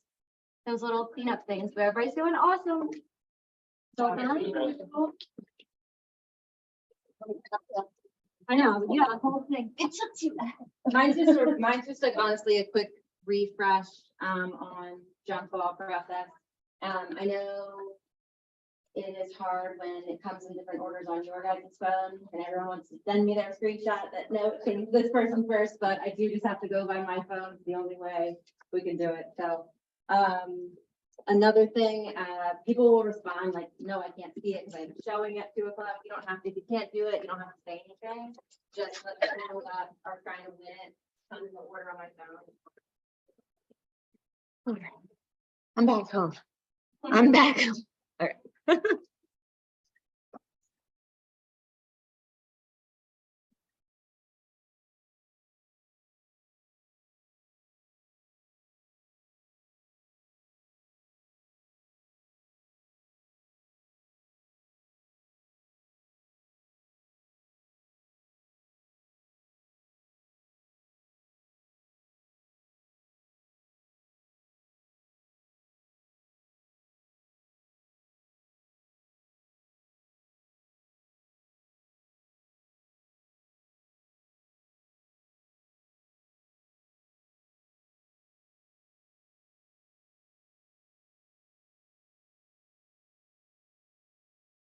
those little cleanup things, but everybody's doing awesome. So I know, yeah, the whole thing. It took too long. Mine's just like honestly a quick refresh, on junk ball process. I know it is hard when it comes in different orders on your guys' phone and everyone wants to send me their screenshot that no, change this person first, but I do just have to go by my phone. It's the only way we can do it. So, another thing, people will respond like, no, I can't see it because I'm showing at 2 o'clock. You don't have to, if you can't do it, you don't have to say anything. Just let them know that are trying to win it. Come to order on my phone. Okay. I'm back home. I'm back home. All right.